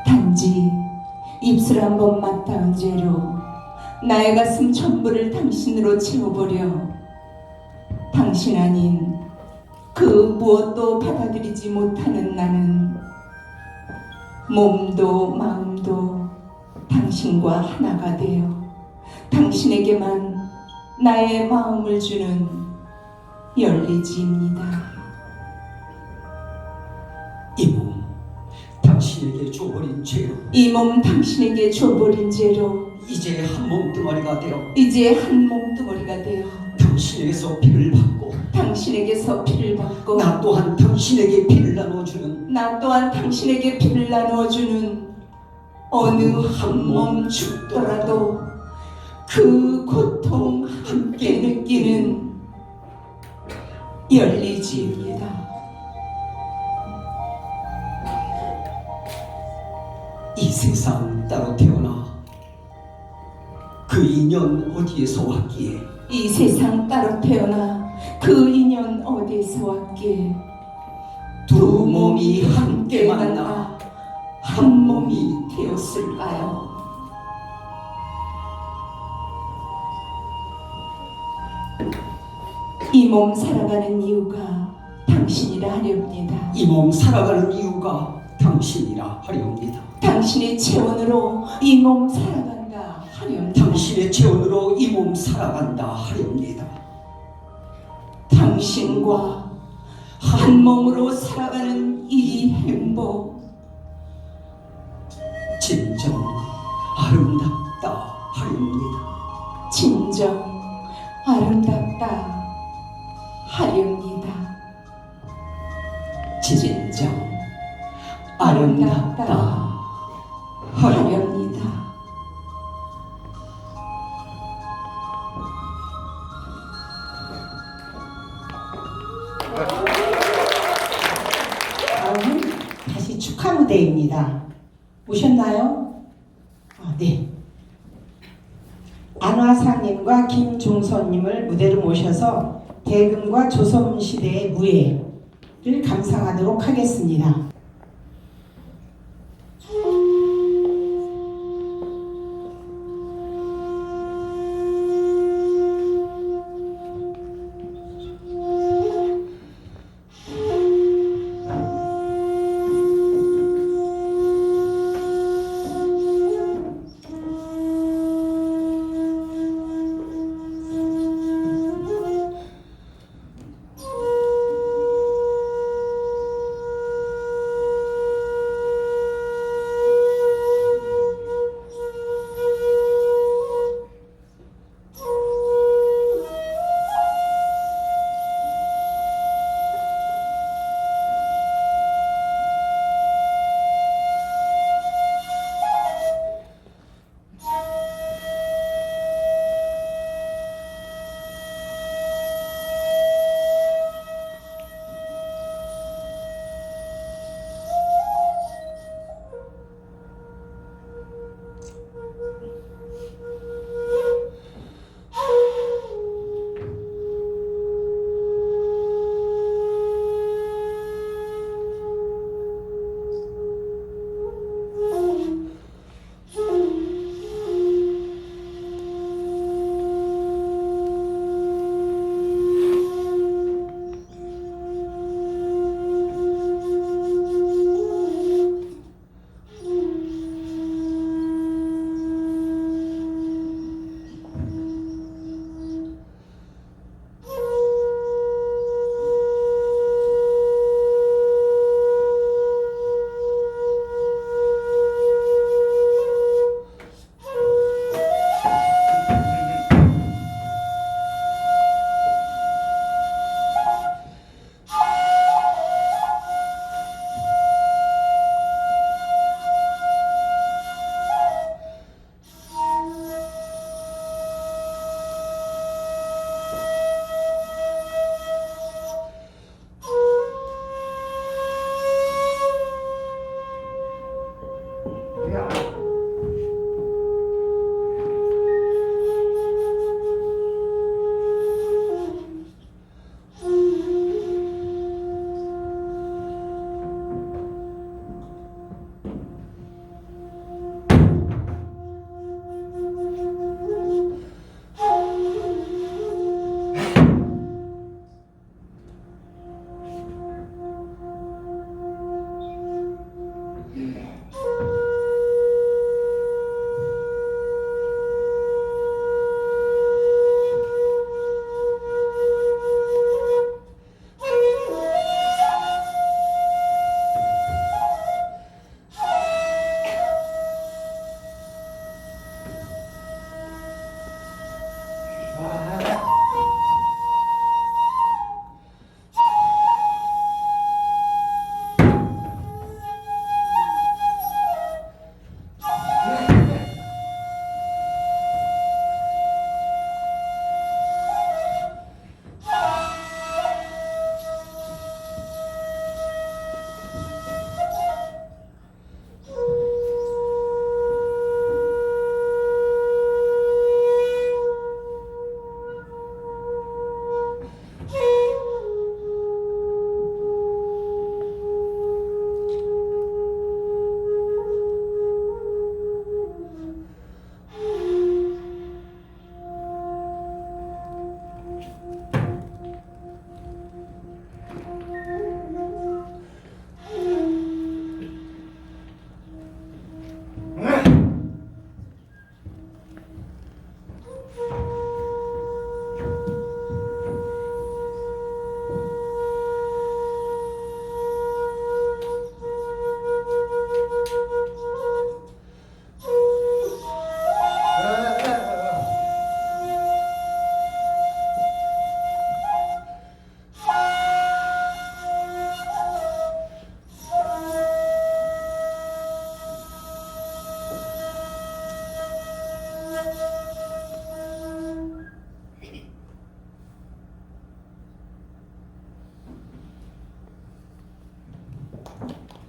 단지 입술 한 번 맞닿은 죄로 나의 가슴 전부를 당신으로 채워버려 당신 아닌 그 무엇도 받아들이지 못하는 나는 몸도 마음도 당신과 하나가 되어 당신에게만 나의 마음을 주는 열리지입니다. 이 몸 당신에게 줘버린 죄로 이 몸 당신에게 줘버린 죄로 이제 한 몸뚱아리가 되어 이제 한 몸뚱아리가 되어 당신에게서 피를 받고 당신에게서 피를 받고 나 또한 당신에게 피를 나눠주는 나 또한 당신에게 피를 나누어주는 어느 한 몸 죽더라도 그 고통 함께 느끼는 열리지입니다. 이 세상 따로 태어나 그 인연 어디에서 왔기에 이 세상 따로 태어나 그 인연 어디에서 왔기에 두 몸이 함께 만나 한 몸이 되었을까요? 이 몸 살아가는 이유가 당신이라 하렵니다. 이 몸 살아가는 이유가 당신이라 하렵니다. 당신의 체온으로 이 몸 살아간다 하렵니다. 당신의 체온으로 이 몸 살아간다 하렵니다. 당신과 한 몸으로 살아가는 이 행복 진정 아름답다 하렵니다. 진정 아름답다 하렵니다. 진정 아름답다 하렵니다. 다음은 다시 축하 무대입니다. 오셨나요? 네. 안화상님과 김종선님을 무대로 모셔서 대금과 조선시대의 무예를 감상하도록 하겠습니다.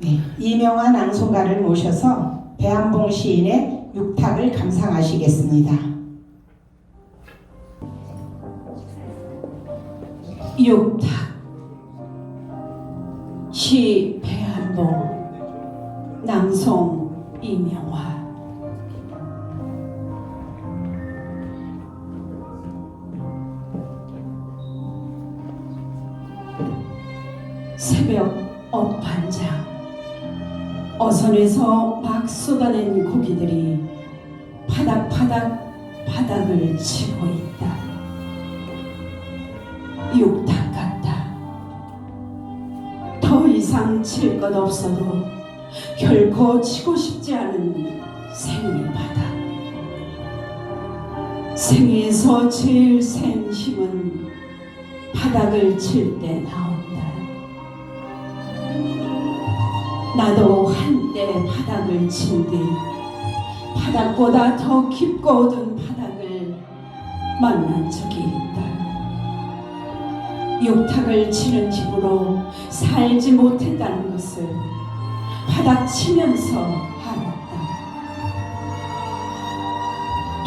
네, 이명환 낭송가를 모셔서 배한봉 시인의 육탁을 감상하시겠습니다. 육탁 시 배한봉 낭송 이명환. 새벽 엇반장 어선에서 막 쏟아낸 고기들이 파닥파닥 바닥을 치고 있다. 육탁 같다. 더 이상 칠 것 없어도 결코 치고 싶지 않은 생의 바다. 생에서 제일 센 힘은 바닥을 칠 때 나온다. 나도 한때 바닥을 친 뒤 바닥보다 더 깊고 어두운 바닥을 만난 적이 있다. 육탁을 치는 힘으로 살지 못했다는 것을 바닥 치면서 알았다.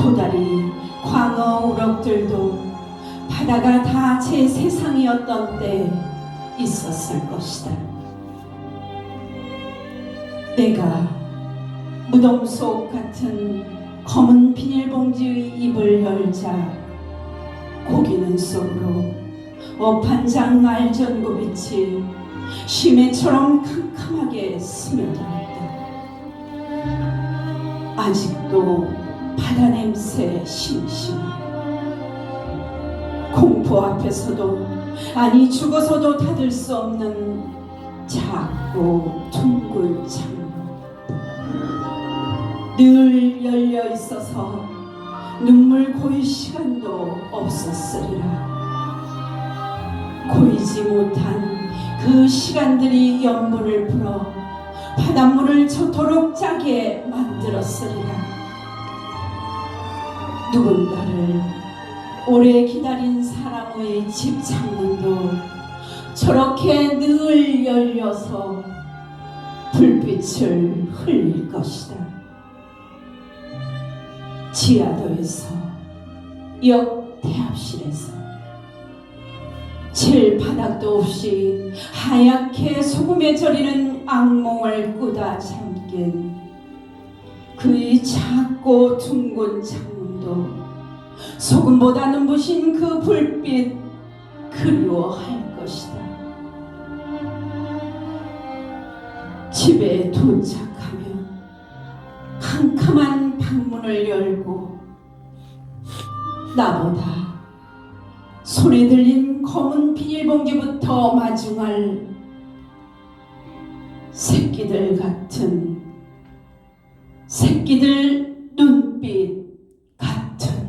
도다리, 광어, 우럭들도 바다가 다 제 세상이었던 때에 있었을 것이다. 내가 무덤 속 같은 검은 비닐봉지의 입을 열자 고기는 속으로 어판장 알전구빛이 심해처럼 캄캄하게 스며들었다. 아직도 바다 냄새 심심해. 공포 앞에서도 아니 죽어서도 닫을 수 없는 작고 둥근 창문. 늘 열려 있어서 눈물 고일 시간도 없었으리라. 고이지 못한 그 시간들이 연분을 풀어 바닷물을 저토록 짜게 만들었으리라. 누군가를 오래 기다린 사람의 집 창문도 저렇게 늘 열려서 불빛을 흘릴 것이다. 지하도에서 역 대합실에서 칠 바닥도 없이 하얗게 소금에 절이는 악몽을 꾸다 잠긴 그의 작고 둥근 창문도 소금보다 눈부신 그 불빛 그리워할 것이다. 집에 도착하면 캄캄한 방문을 열고 나보다 손에 들린 검은 비닐봉지부터 마중할 새끼들 같은 새끼들 눈빛 같은.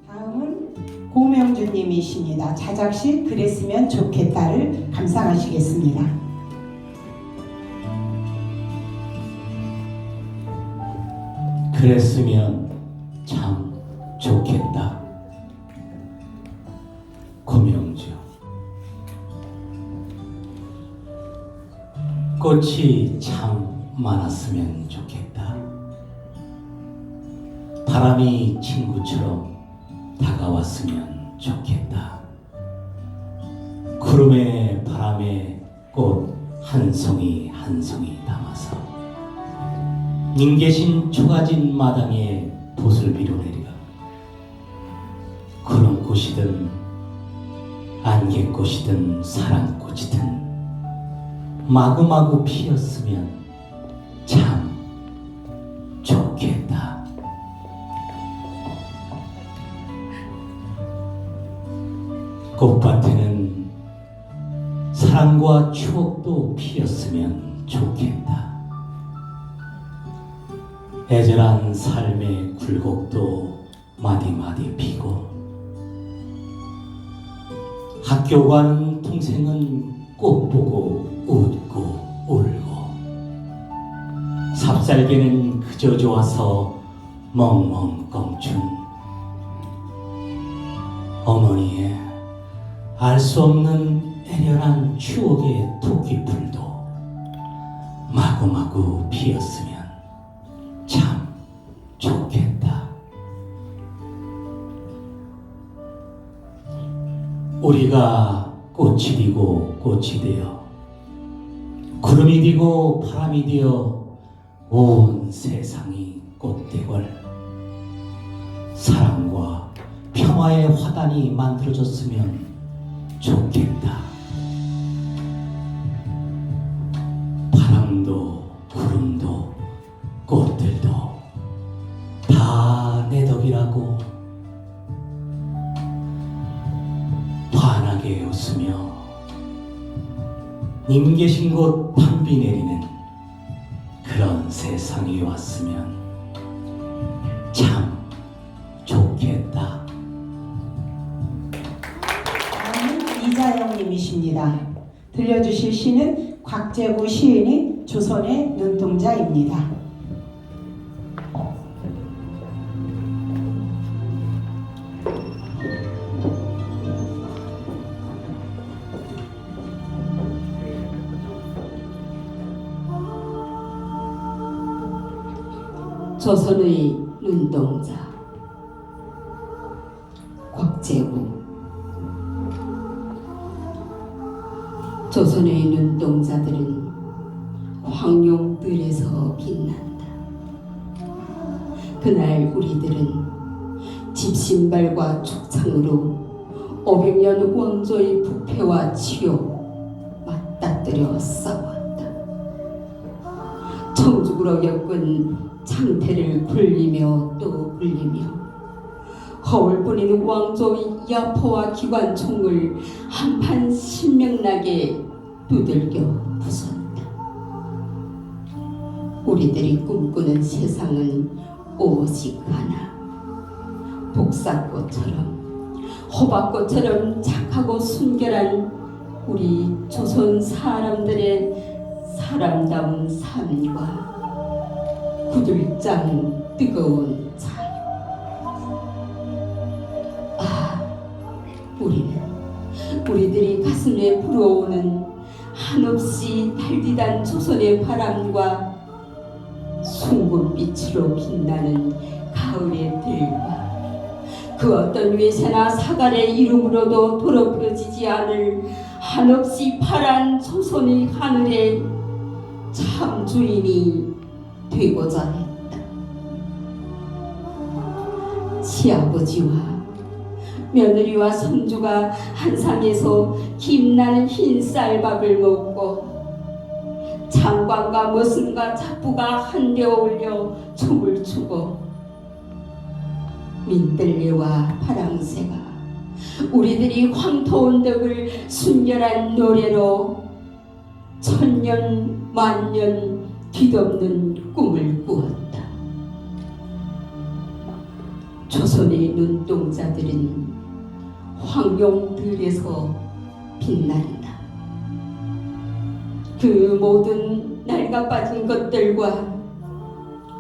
다음은 고명주님이십니다. 자작시 그랬으면 좋겠다를 감상하시겠습니다. 그랬으면 참 좋겠다. 고명주. 꽃이 참 많았으면 좋겠다. 바람이 친구처럼 다가왔으면 좋겠다. 구름에 바람에 꽃 한 송이 한 송이 담아서 닝계신 초가진 마당에 돛을 밀어내리라. 그런 꽃이든 안개꽃이든 사랑꽃이든 마구마구 피었으면 참 좋겠다. 꽃밭에는 사랑과 추억도 피었으면 좋겠다. 애절한 삶의 굴곡도 마디마디 피고 학교 가는 동생은 꽃 보고 웃고 울고 삽살개는 그저 좋아서 멍멍 껑춘 어머니의 알 수 없는 세련한 추억의 토끼풀도 마구마구 피었으면 참 좋겠다. 우리가 꽃이 되고 꽃이 되어 구름이 되고 바람이 되어 온 세상이 꽃대걸 사랑과 평화의 화단이 만들어졌으면 좋겠다. 바람도 구름도 꽃들도 다 내 덕이라고 환하게 웃으며 님 계신 곳 단비 내리는 그런 세상이 왔으면 참 좋겠다. 다음은 이자영님이십니다. 들려주실 시는 곽재구 시인의 조선의 눈동자입니다. 조선의 눈동자 곽재구. 조선의 눈동자들은 황룡들에서 빛난다. 그날 우리들은 집신발과 축창으로 500년 왕조의 부패와 치욕 맞닥뜨려 싸웠다. 청죽으로 엮은 창태를 굴리며 또 굴리며 허울 뿌리는 왕조의 야포와 기관총을 한판 신명나게 두들겨 부쉈다. 우리들이 꿈꾸는 세상은 오직 하나. 복사꽃처럼 호박꽃처럼 착하고 순결한 우리 조선 사람들의 사람다운 삶과 구들장 뜨거운 자유. 우리들이 가슴에 불어오는 한없이 달디단 조선의 바람과 숭고빛으로 빛나는 가을의 들과 그 어떤 외세나 사갈의 이름으로도 더럽혀지지 않을 한없이 파란 조선의 하늘의 참 주인이 되고자 했다. 시아버지와 며느리와 손주가 한 상에서 김나는 흰 쌀밥을 먹고 장관과 머슴과 잡부가 한데 어울려 춤을 추고 민들레와 파랑새가 우리들이 황토온 덕을 순결한 노래로 천년 만년 뒤덮는 꿈을 꾸었다. 조선의 눈동자들은 황룡들에서 빛난다. 그 모든 낡아 빠진 것들과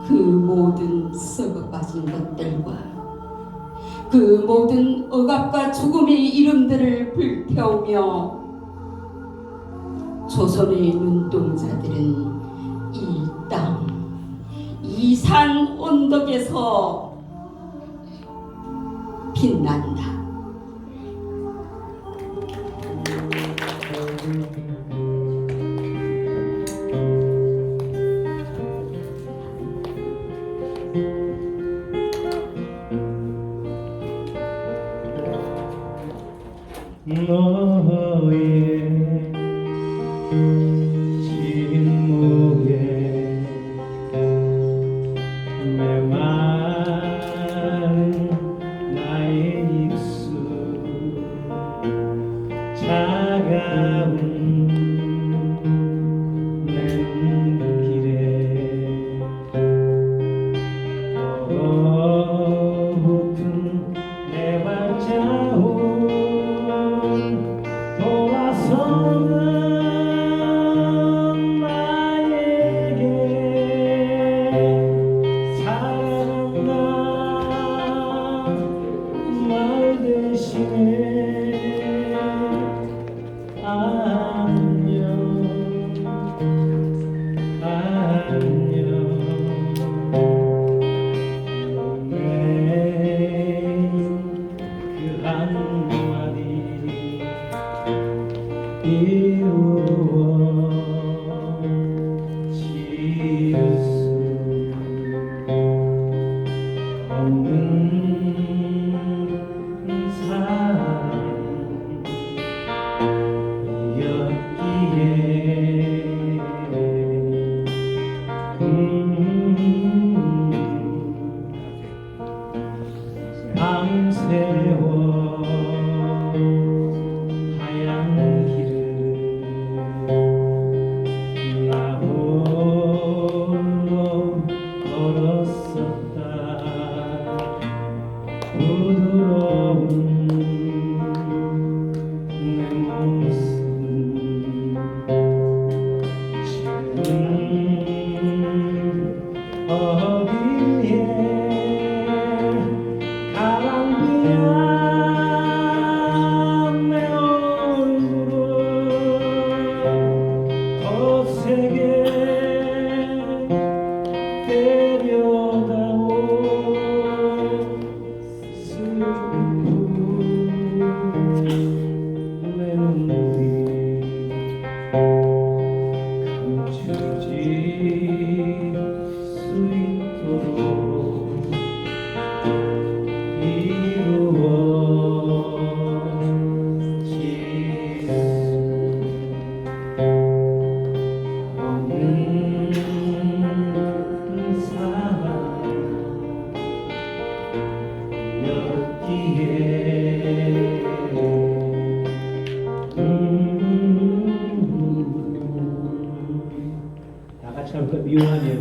그 모든 썩어 빠진 것들과 그 모든 억압과 죽음의 이름들을 불태우며 조선의 눈동자들은 이 땅, 이 산 언덕에서 빛난다. 너의 침묵에 메마른 나의 입술 차가운 내 눈길에 얼어붙은 내 발자국 돌아서는 나에게 사랑한다 말 대신에 하얀 세월 하얀 길을 나 홀로 걸었었다. 부드러운 내 모습 지금 어디에 가랑비야 내 얼굴을 더 세게 때려다오. 슬픈 내 눈물이 감추지 수 있도록 이루어질 수 없는 사랑 였기에 다 같이 한번 미워하네요.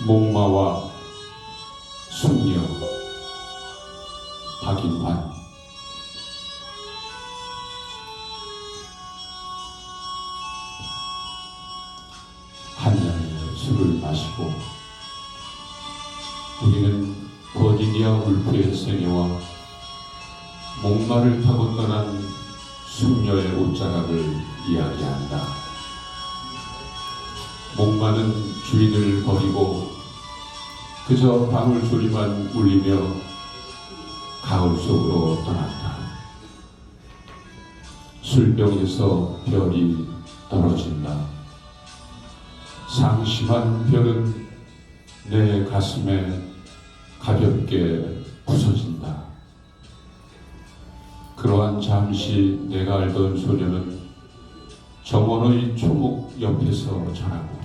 목마와 숙녀 박인환. 한 잔의 술을 마시고 우리는 버지니아 울프의 생애와 목마를 타고 떠난 숙녀의 옷자락을 이야기한다. 목마는 주인을 버리고 그저 방울소리만 울리며 가을 속으로 떠났다. 술병에서 별이 떨어진다. 상심한 별은 내 가슴에 가볍게 부서진다. 그러한 잠시 내가 알던 소녀는 정원의 초목 옆에서 자라고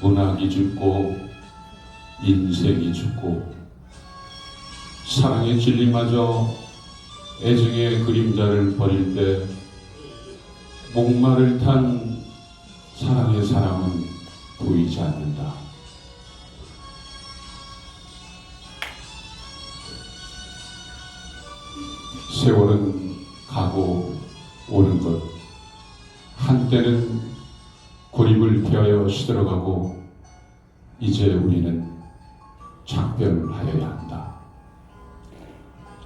문학이 죽고 인생이 죽고 사랑의 진리마저 애증의 그림자를 버릴 때 목마를 탄 사랑의 사람은 보이지 않는다. 세월은 가고 오는 것, 한때는 고립을 피하여 시들어가고 이제 우리는 작별하여야 한다.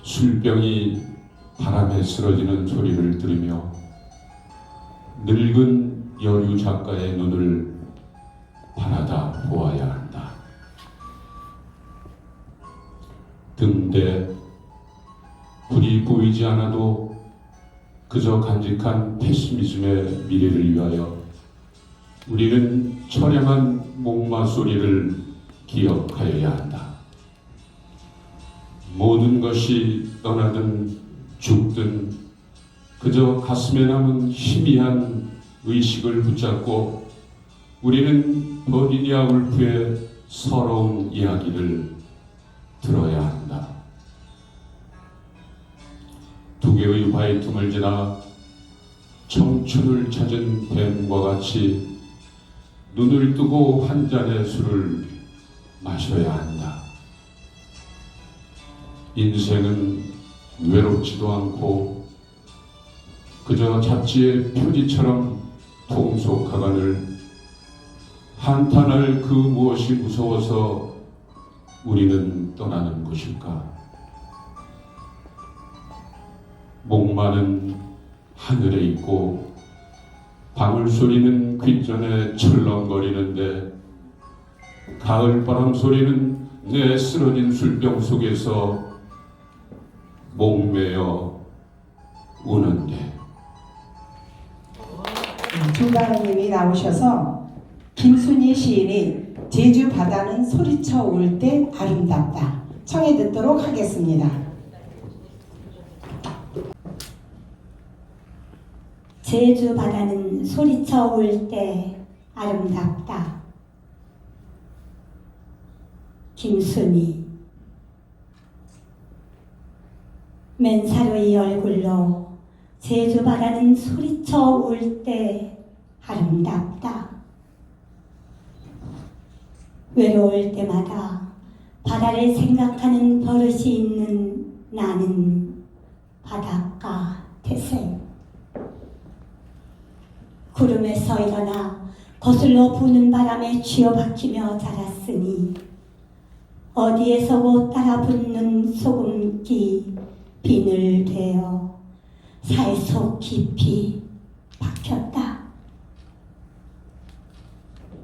술병이 바람에 쓰러지는 소리를 들으며 늙은 여류 작가의 눈을 바라다 보아야 한다. 등대 불이 보이지 않아도 그저 간직한 페시미즘의 미래를 위하여 우리는 처량한 목마 소리를 기억하여야 한다. 모든 것이 떠나든 죽든 그저 가슴에 남은 희미한 의식을 붙잡고 우리는 버지니아 울프의 서러운 이야기를 들어야 한다. 두 개의 화이tum을 지나 청춘을 찾은 뱀과 같이 눈을 뜨고 한 잔의 술을 마셔야 한다. 인생은 외롭지도 않고 그저 잡지의 표지처럼 통속하가늘 한탄할 그 무엇이 무서워서 우리는 떠나는 것일까? 목마는 하늘에 있고 방울소리는 귓전에 철렁거리는데 가을바람 소리는 내 쓰러진 술병 속에서 목매어 우는데. 조가은님이 나오셔서 김순희 시인이 제주 바다는 소리쳐 울 때 아름답다 청해 듣도록 하겠습니다. 제주 바다는 소리쳐 울 때 아름답다. 김순희. 맨살의 얼굴로 제주 바다는 소리쳐 울 때 아름답다. 외로울 때마다 바다를 생각하는 버릇이 있는 나는 바닷가 태생. 구름에서 일어나 거슬러 부는 바람에 쥐어박히며 자랐으니 어디에서 못 따라 붙는 소금기 비늘되어 살 속 깊이 박혔다.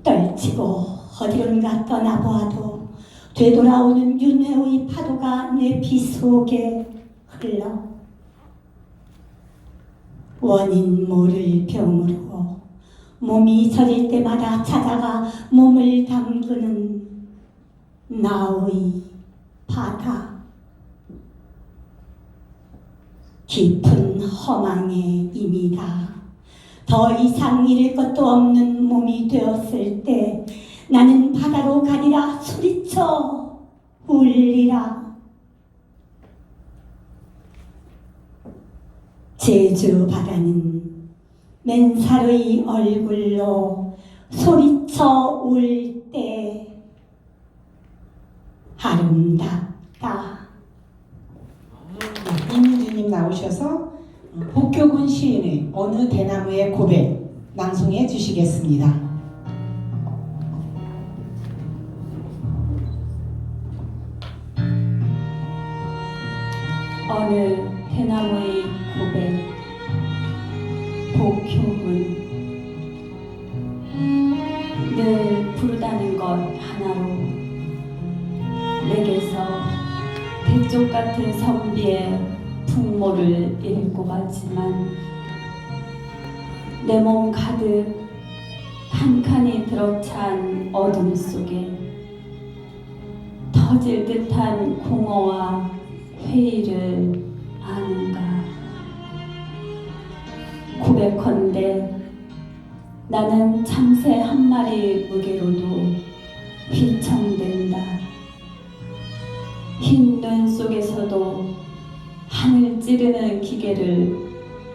떨치고 어디론가 떠나보아도 되돌아오는 윤회의 파도가 내 비 속에 흘러 원인 모를 병으로 몸이 저릴 때마다 찾아가 몸을 담그는 나의 바다. 깊은 허망의 임이다. 더 이상 잃을 것도 없는 몸이 되었을 때 나는 바다로 가리라 소리쳐 울리라. 제주 바다는 맨살의 얼굴로 소리쳐 울 때 아름답다. 이민주님 나오셔서 복교군 시인의 어느 대나무의 고백 낭송해 주시겠습니다. 어느 대나무의 고백. 복효군. 늘 부르다는 것 하나로 내게서 대쪽 같은 선비의 풍모를 읽고 가지만 내 몸 가득 칸칸이 들어찬 어둠 속에 터질 듯한 공허와 회의를 아는가. 고백컨대 나는 참새 한 마리 무게로도 휘청된다. 흰 눈 속에서도 하늘 찌르는 기계를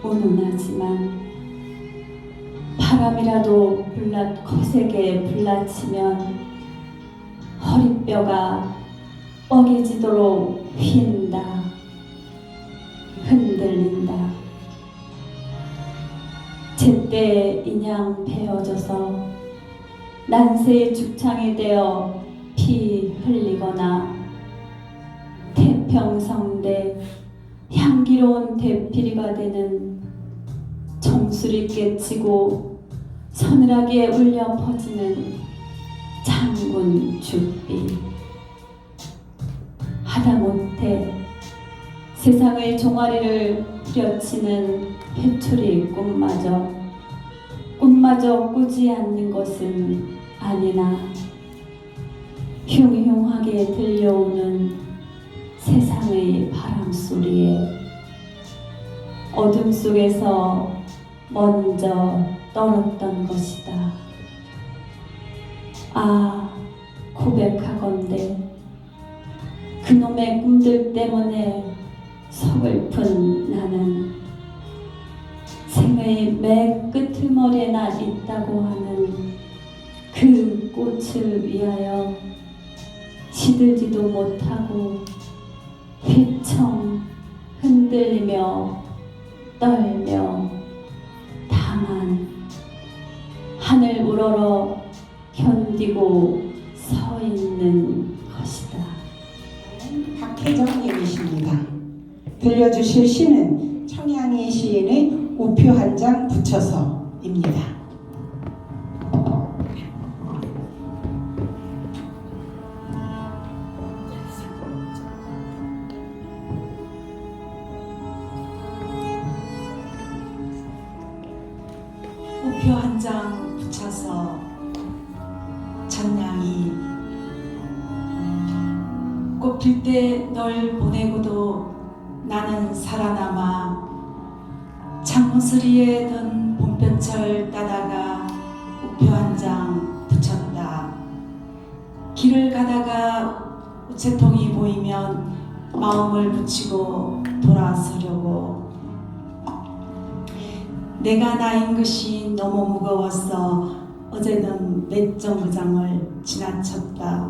운운하지만 바람이라도 거세게 불라치면 허리뼈가 뻐개지도록 휜다. 흔들린다. 제때 인양 베어져서 난세의 죽창이 되어 피 흘리거나 태평성대 향기로운 대피리가 되는 정수리 깨치고 서늘하게 울려 퍼지는 장군 죽비. 하다못해 세상의 종아리를 후려치는 회초리 꿈마저 꾸지 않는 것은 아니나 흉흉하게 들려오는 세상의 바람소리에 어둠 속에서 먼저 떨었던 것이다. 아, 고백하건대 그놈의 꿈들 때문에 서글픈 나는 생의 맨 끄트머리에나 있다고 하는 그 꽃을 위하여 시들지도 못하고 휘청 흔들리며 떨며 다만 하늘 우러러 견디고 서 있는 것이다. 박혜정님이십니다. 들려주실 시는 청양리 시인의 우표 한 장 붙여서입니다. 우표 한 장 붙여서 전냥이 꽃필 때 널 보내고도 나는 살아남아 창문소리에 든 봄볕을 따다가 우표 한 장 붙였다. 길을 가다가 우체통이 보이면 마음을 붙이고 돌아서려고. 내가 나인 것이 너무 무거웠어 어제는 몇 정거장을 지나쳤다.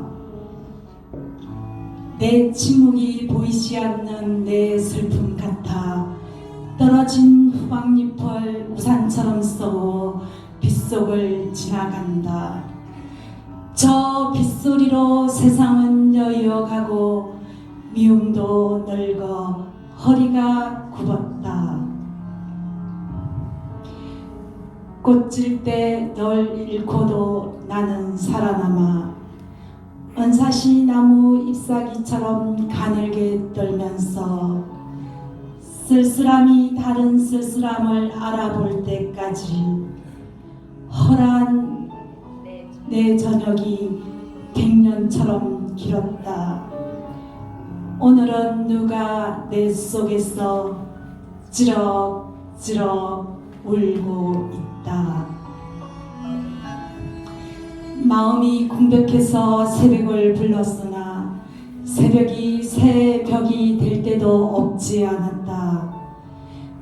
내 침묵이 보이지 않는 내 슬픔 같아 떨어진 후방잎을 우산처럼 쏘고 빗속을 지나간다. 저 빗소리로 세상은 여유어가고 미움도 늙어 허리가 굽었다. 꽃질 때 널 잃고도 나는 살아남아 은사시 나무 잎사귀처럼 가늘게 떨면서 쓸쓸함이 다른 쓸쓸함을 알아볼 때까지 허란 내 저녁이 100년처럼 길었다. 오늘은 누가 내 속에서 찌럭찌럭 울고 있다. 마음이 공백해서 새벽을 불렀으나 새벽이 새벽이 될 때도 없지 않았다.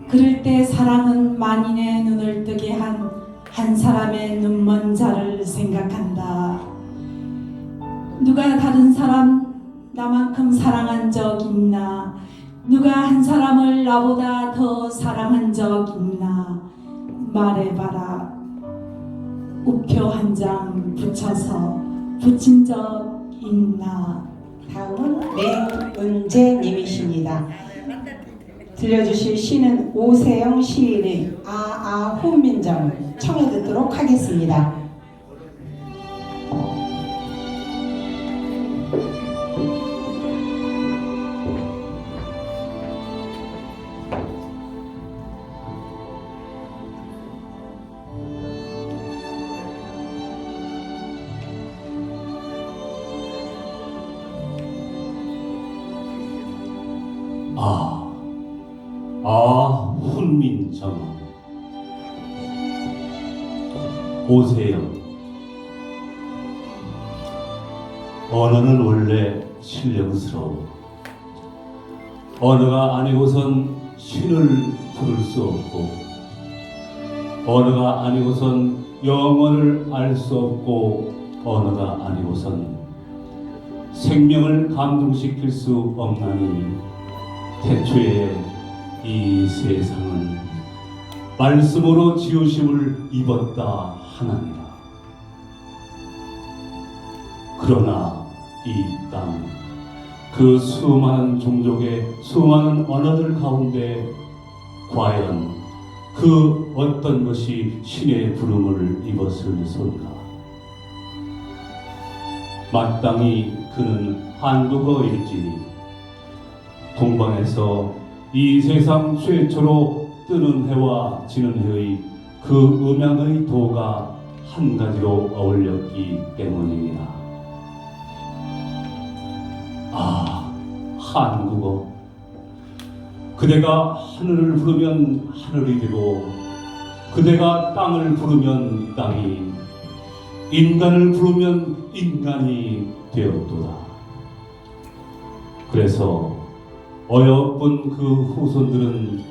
그럴 때 사랑은 만인의 눈을 뜨게 한 사람의 눈먼 자를 생각한다. 누가 다른 사람 나만큼 사랑한 적 있나? 누가 한 사람을 나보다 더 사랑한 적 있나? 말해봐라. 우표 한 장 붙인 적 있나? 다음은 맹은재님이십니다. 들려주실 시는 오세영 시인의 훈민정을 청해 듣도록 하겠습니다. 훈민정음. 오세요. 언어는 원래 신령스러워. 언어가 아니고선 신을 부를 수 없고, 언어가 아니고선 영혼을 알 수 없고, 언어가 아니고선 생명을 감동시킬 수 없나니, 태초에 이 세상은 말씀으로 지으심을 입었다 하나니라. 그러나 이 땅, 그 수많은 종족의 수많은 언어들 가운데 과연 그 어떤 것이 신의 부름을 입었을소이까? 마땅히 그는 한국어일지니 동방에서 이 세상 최초로 뜨는 해와 지는 해의 그 음양의 도가 한 가지로 어울렸기 때문이니라. 한국어. 그대가 하늘을 부르면 하늘이 되고, 그대가 땅을 부르면 땅이, 인간을 부르면 인간이 되었도다. 그래서 어여쁜 그 후손들은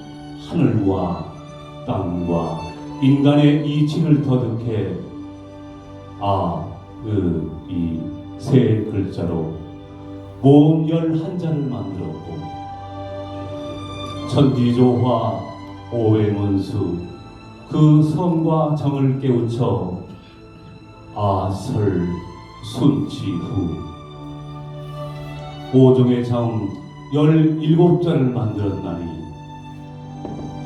하늘과 땅과 인간의 이치를 터득해 이 세 글자로 모음 11자를 만들었고, 천지조화 오해문수 그 성과 정을 깨우쳐 아설 순치후 오종의 정 17자를 만들었나니,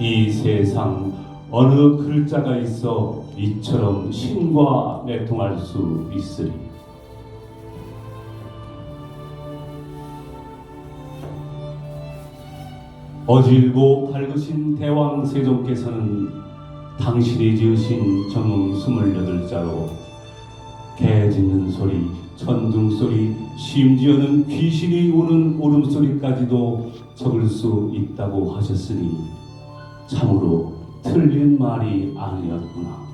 이 세상 어느 글자가 있어 이처럼 신과 내통할 수 있으리. 어질고 밝으신 대왕 세종께서는 당신이 지으신 정음 28자로 개 짖는 소리, 천둥 소리, 심지어는 귀신이 우는 울음소리까지도 적을 수 있다고 하셨으니 참으로 틀린 말이 아니었구나.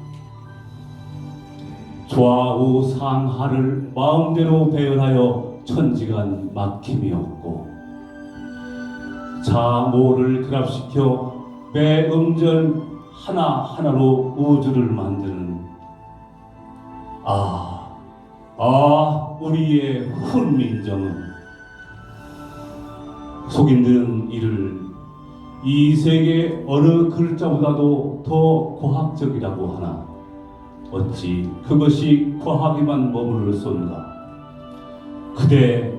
좌우 상하를 마음대로 배열하여 천지간 막힘이 없고, 자모를 결합시켜 매 음절 하나하나로 우주를 만드는 우리의 훈민정은 속인들은 이를 이 세계 어느 글자보다도 더 과학적이라고 하나 어찌 그것이 과학에만 머무를 쏜가? 그대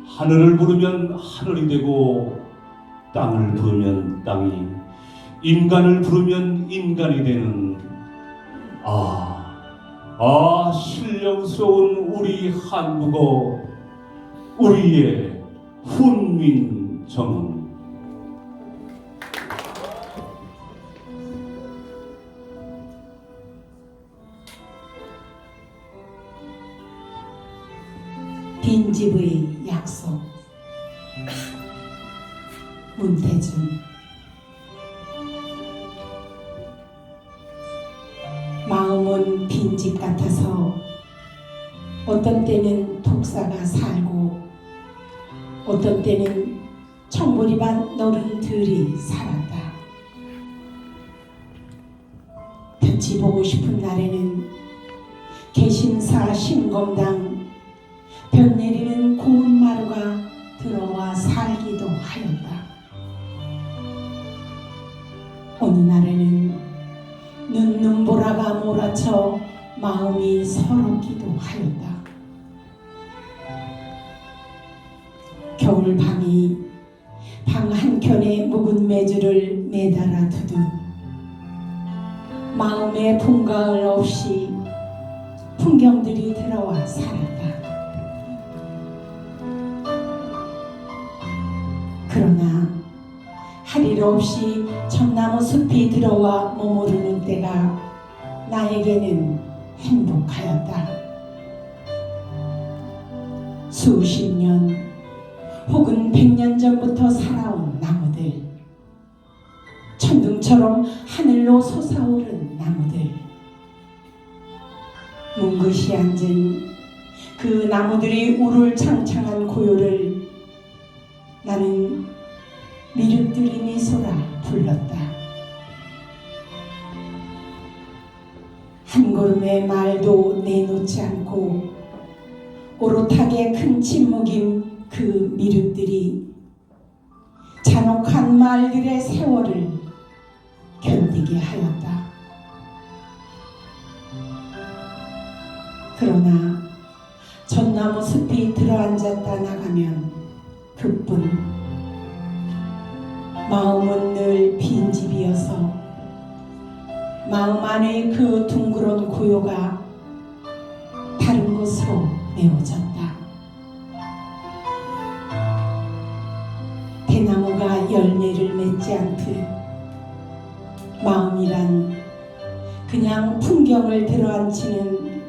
하늘을 부르면 하늘이 되고, 땅을 부르면 땅이, 인간을 부르면 인간이 되는 신령스러운 우리 한국어, 우리의 훈민정음. 빈집의 약속. 문태준. 마음은 빈집 같아서 어떤 때는 독사가 살고, 어떤 때는 청보리반 너른들이 살았다. 빛이 보고 싶은 날에는 개심사 신검당 볕 내리는 고운 마루가 들어와 살기도 하였다. 어느 날에는 눈보라가 몰아쳐 마음이 서럽기도 하였다. 겨울 밤이 방 한켠에 묵은 매주를 매달아 두듯 마음에 품가을 없이 풍경들이 들어와 살았다. 그러나 할 일 없이 청나무 숲이 들어와 머무르는 때가 나에게는 행복하였다. 수십 년 혹은 100년 전부터 살아온 나무들, 천둥처럼 하늘로 솟아오른 나무들, 뭉긋이 앉은 그 나무들이 우를창창한 고요를 나는 미륵들이 미소라 불렀다. 한 걸음의 말도 내놓지 않고 오롯하게 큰 침묵인 그 미륵들이 잔혹한 말들의 세월을 견디게 하였다. 그러나 전나무 숲이 들어앉았다 나가면 그뿐 마음은 늘 빈집이어서 마음 안의 그 둥그런 고요가 다른 곳으로 메워졌다. 대나무가 열매를 맺지 않듯 마음이란 그냥 풍경을 들어앉히는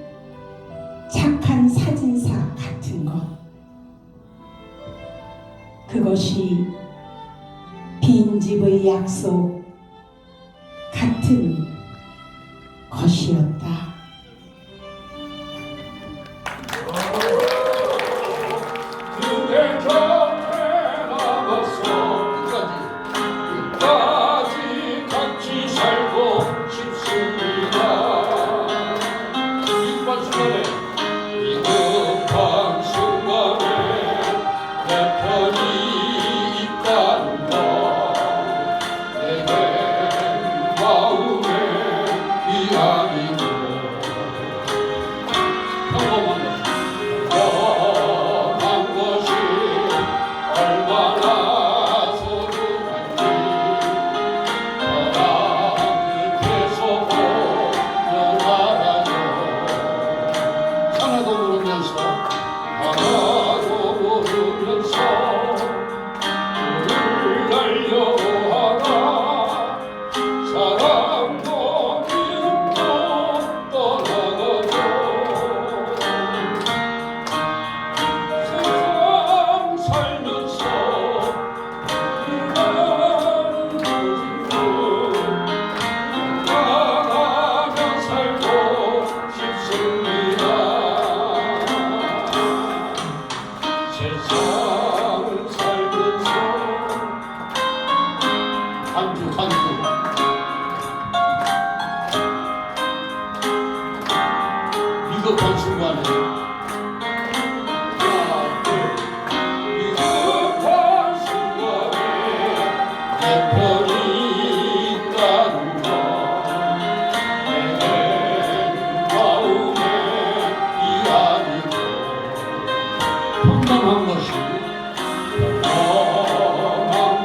착한 사진사 같은 것, 그것이 빈집의 약속 같은 것이었다. 그대 곁에 남아서 끝까지 같이 살고 싶습니다. 이번 순간에 이 급한 순간에 내 편이 있다는 것, 내게 마음의 위안이고 평범한 것이 얼마나 소중한지 바람 밑에서 보며 알아요. 하나도 모르면서 물을 날려하다 사랑도 믿고 떠나가죠. 세상 살면서 이런 고집으로 나가며 살고 싶습니다. 세상 살면서 한주 비겁한 순간에 비겁한 순간에 내 편이 있다는 것, 내겐 마음의 위안이고 평범한 것이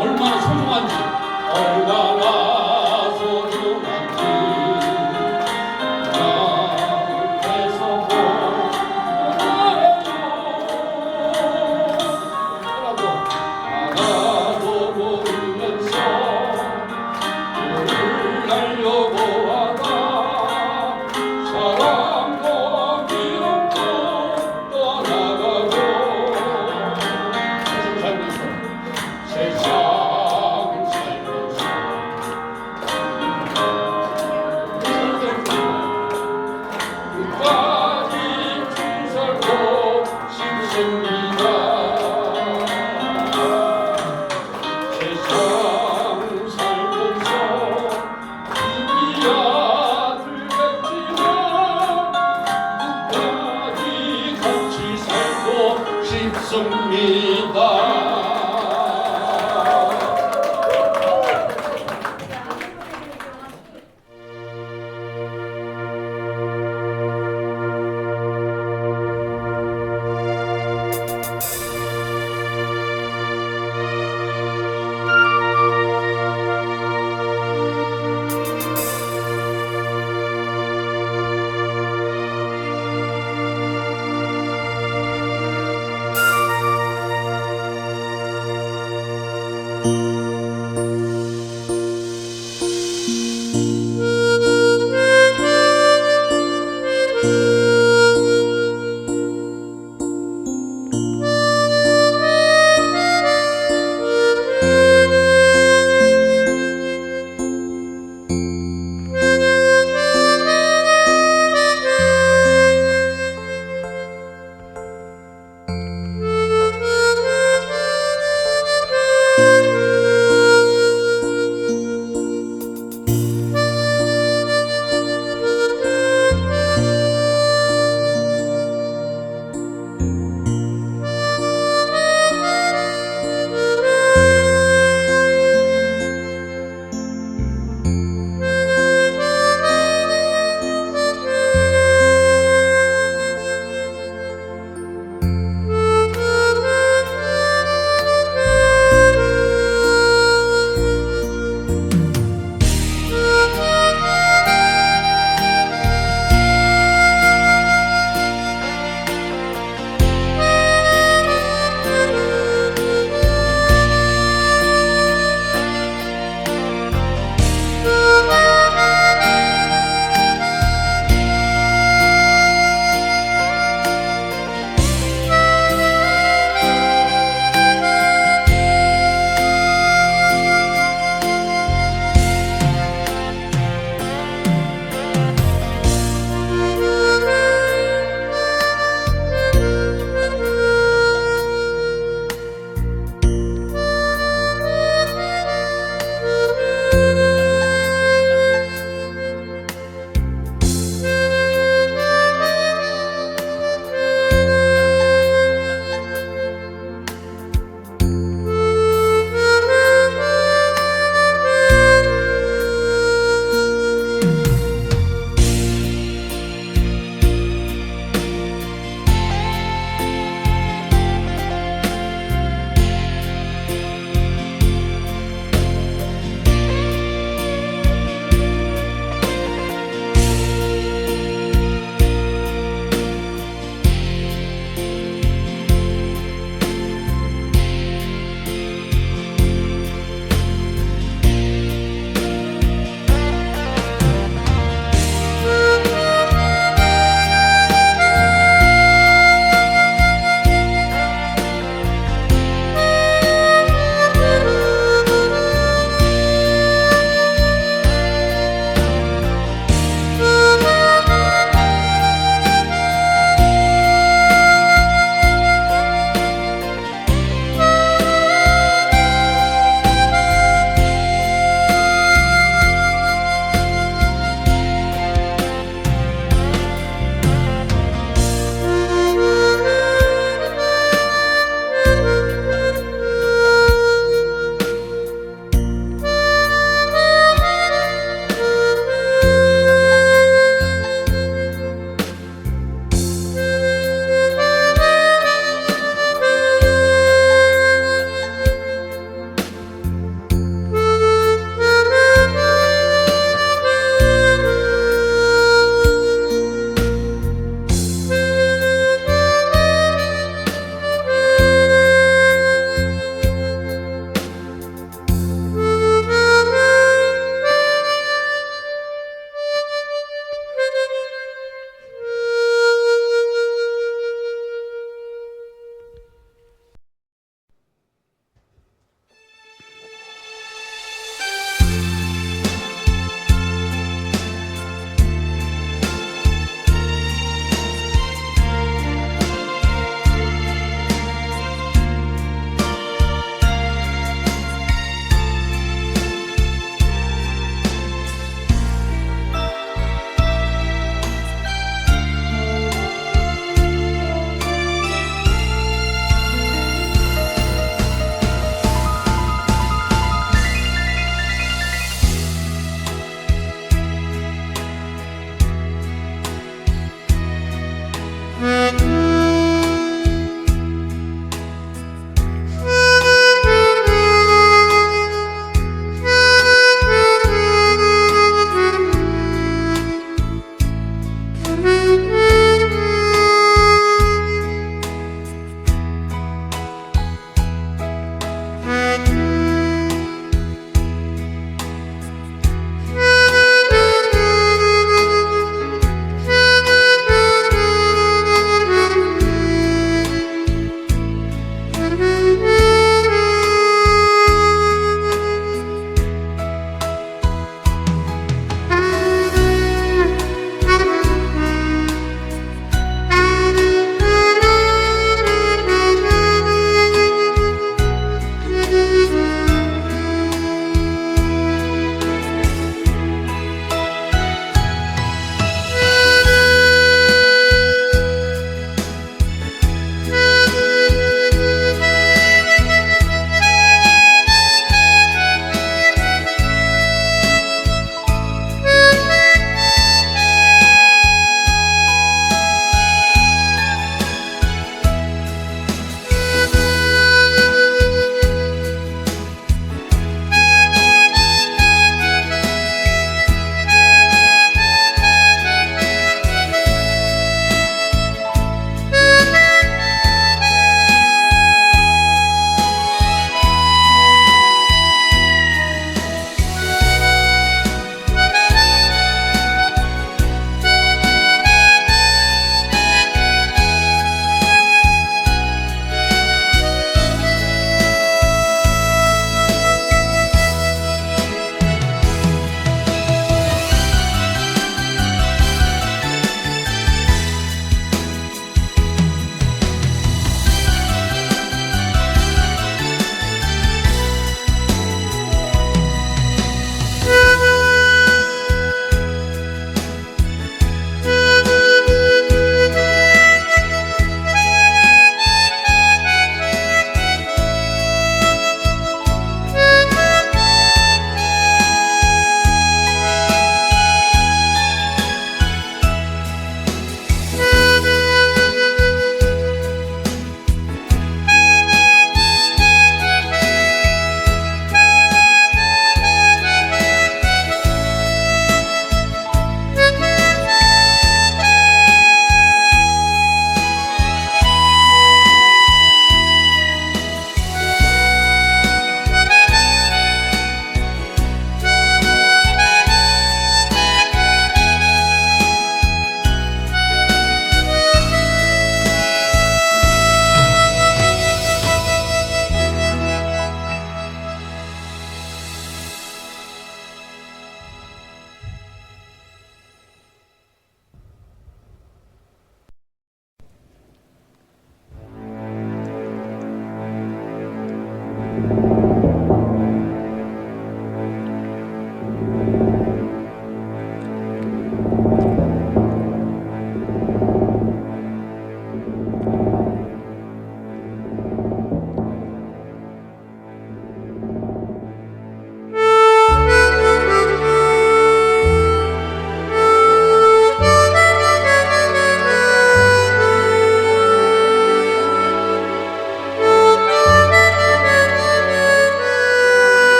얼마나 소중한지, 얼마나 소중한지 나에게서 보아요. 나도 모르면서 있습니다.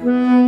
주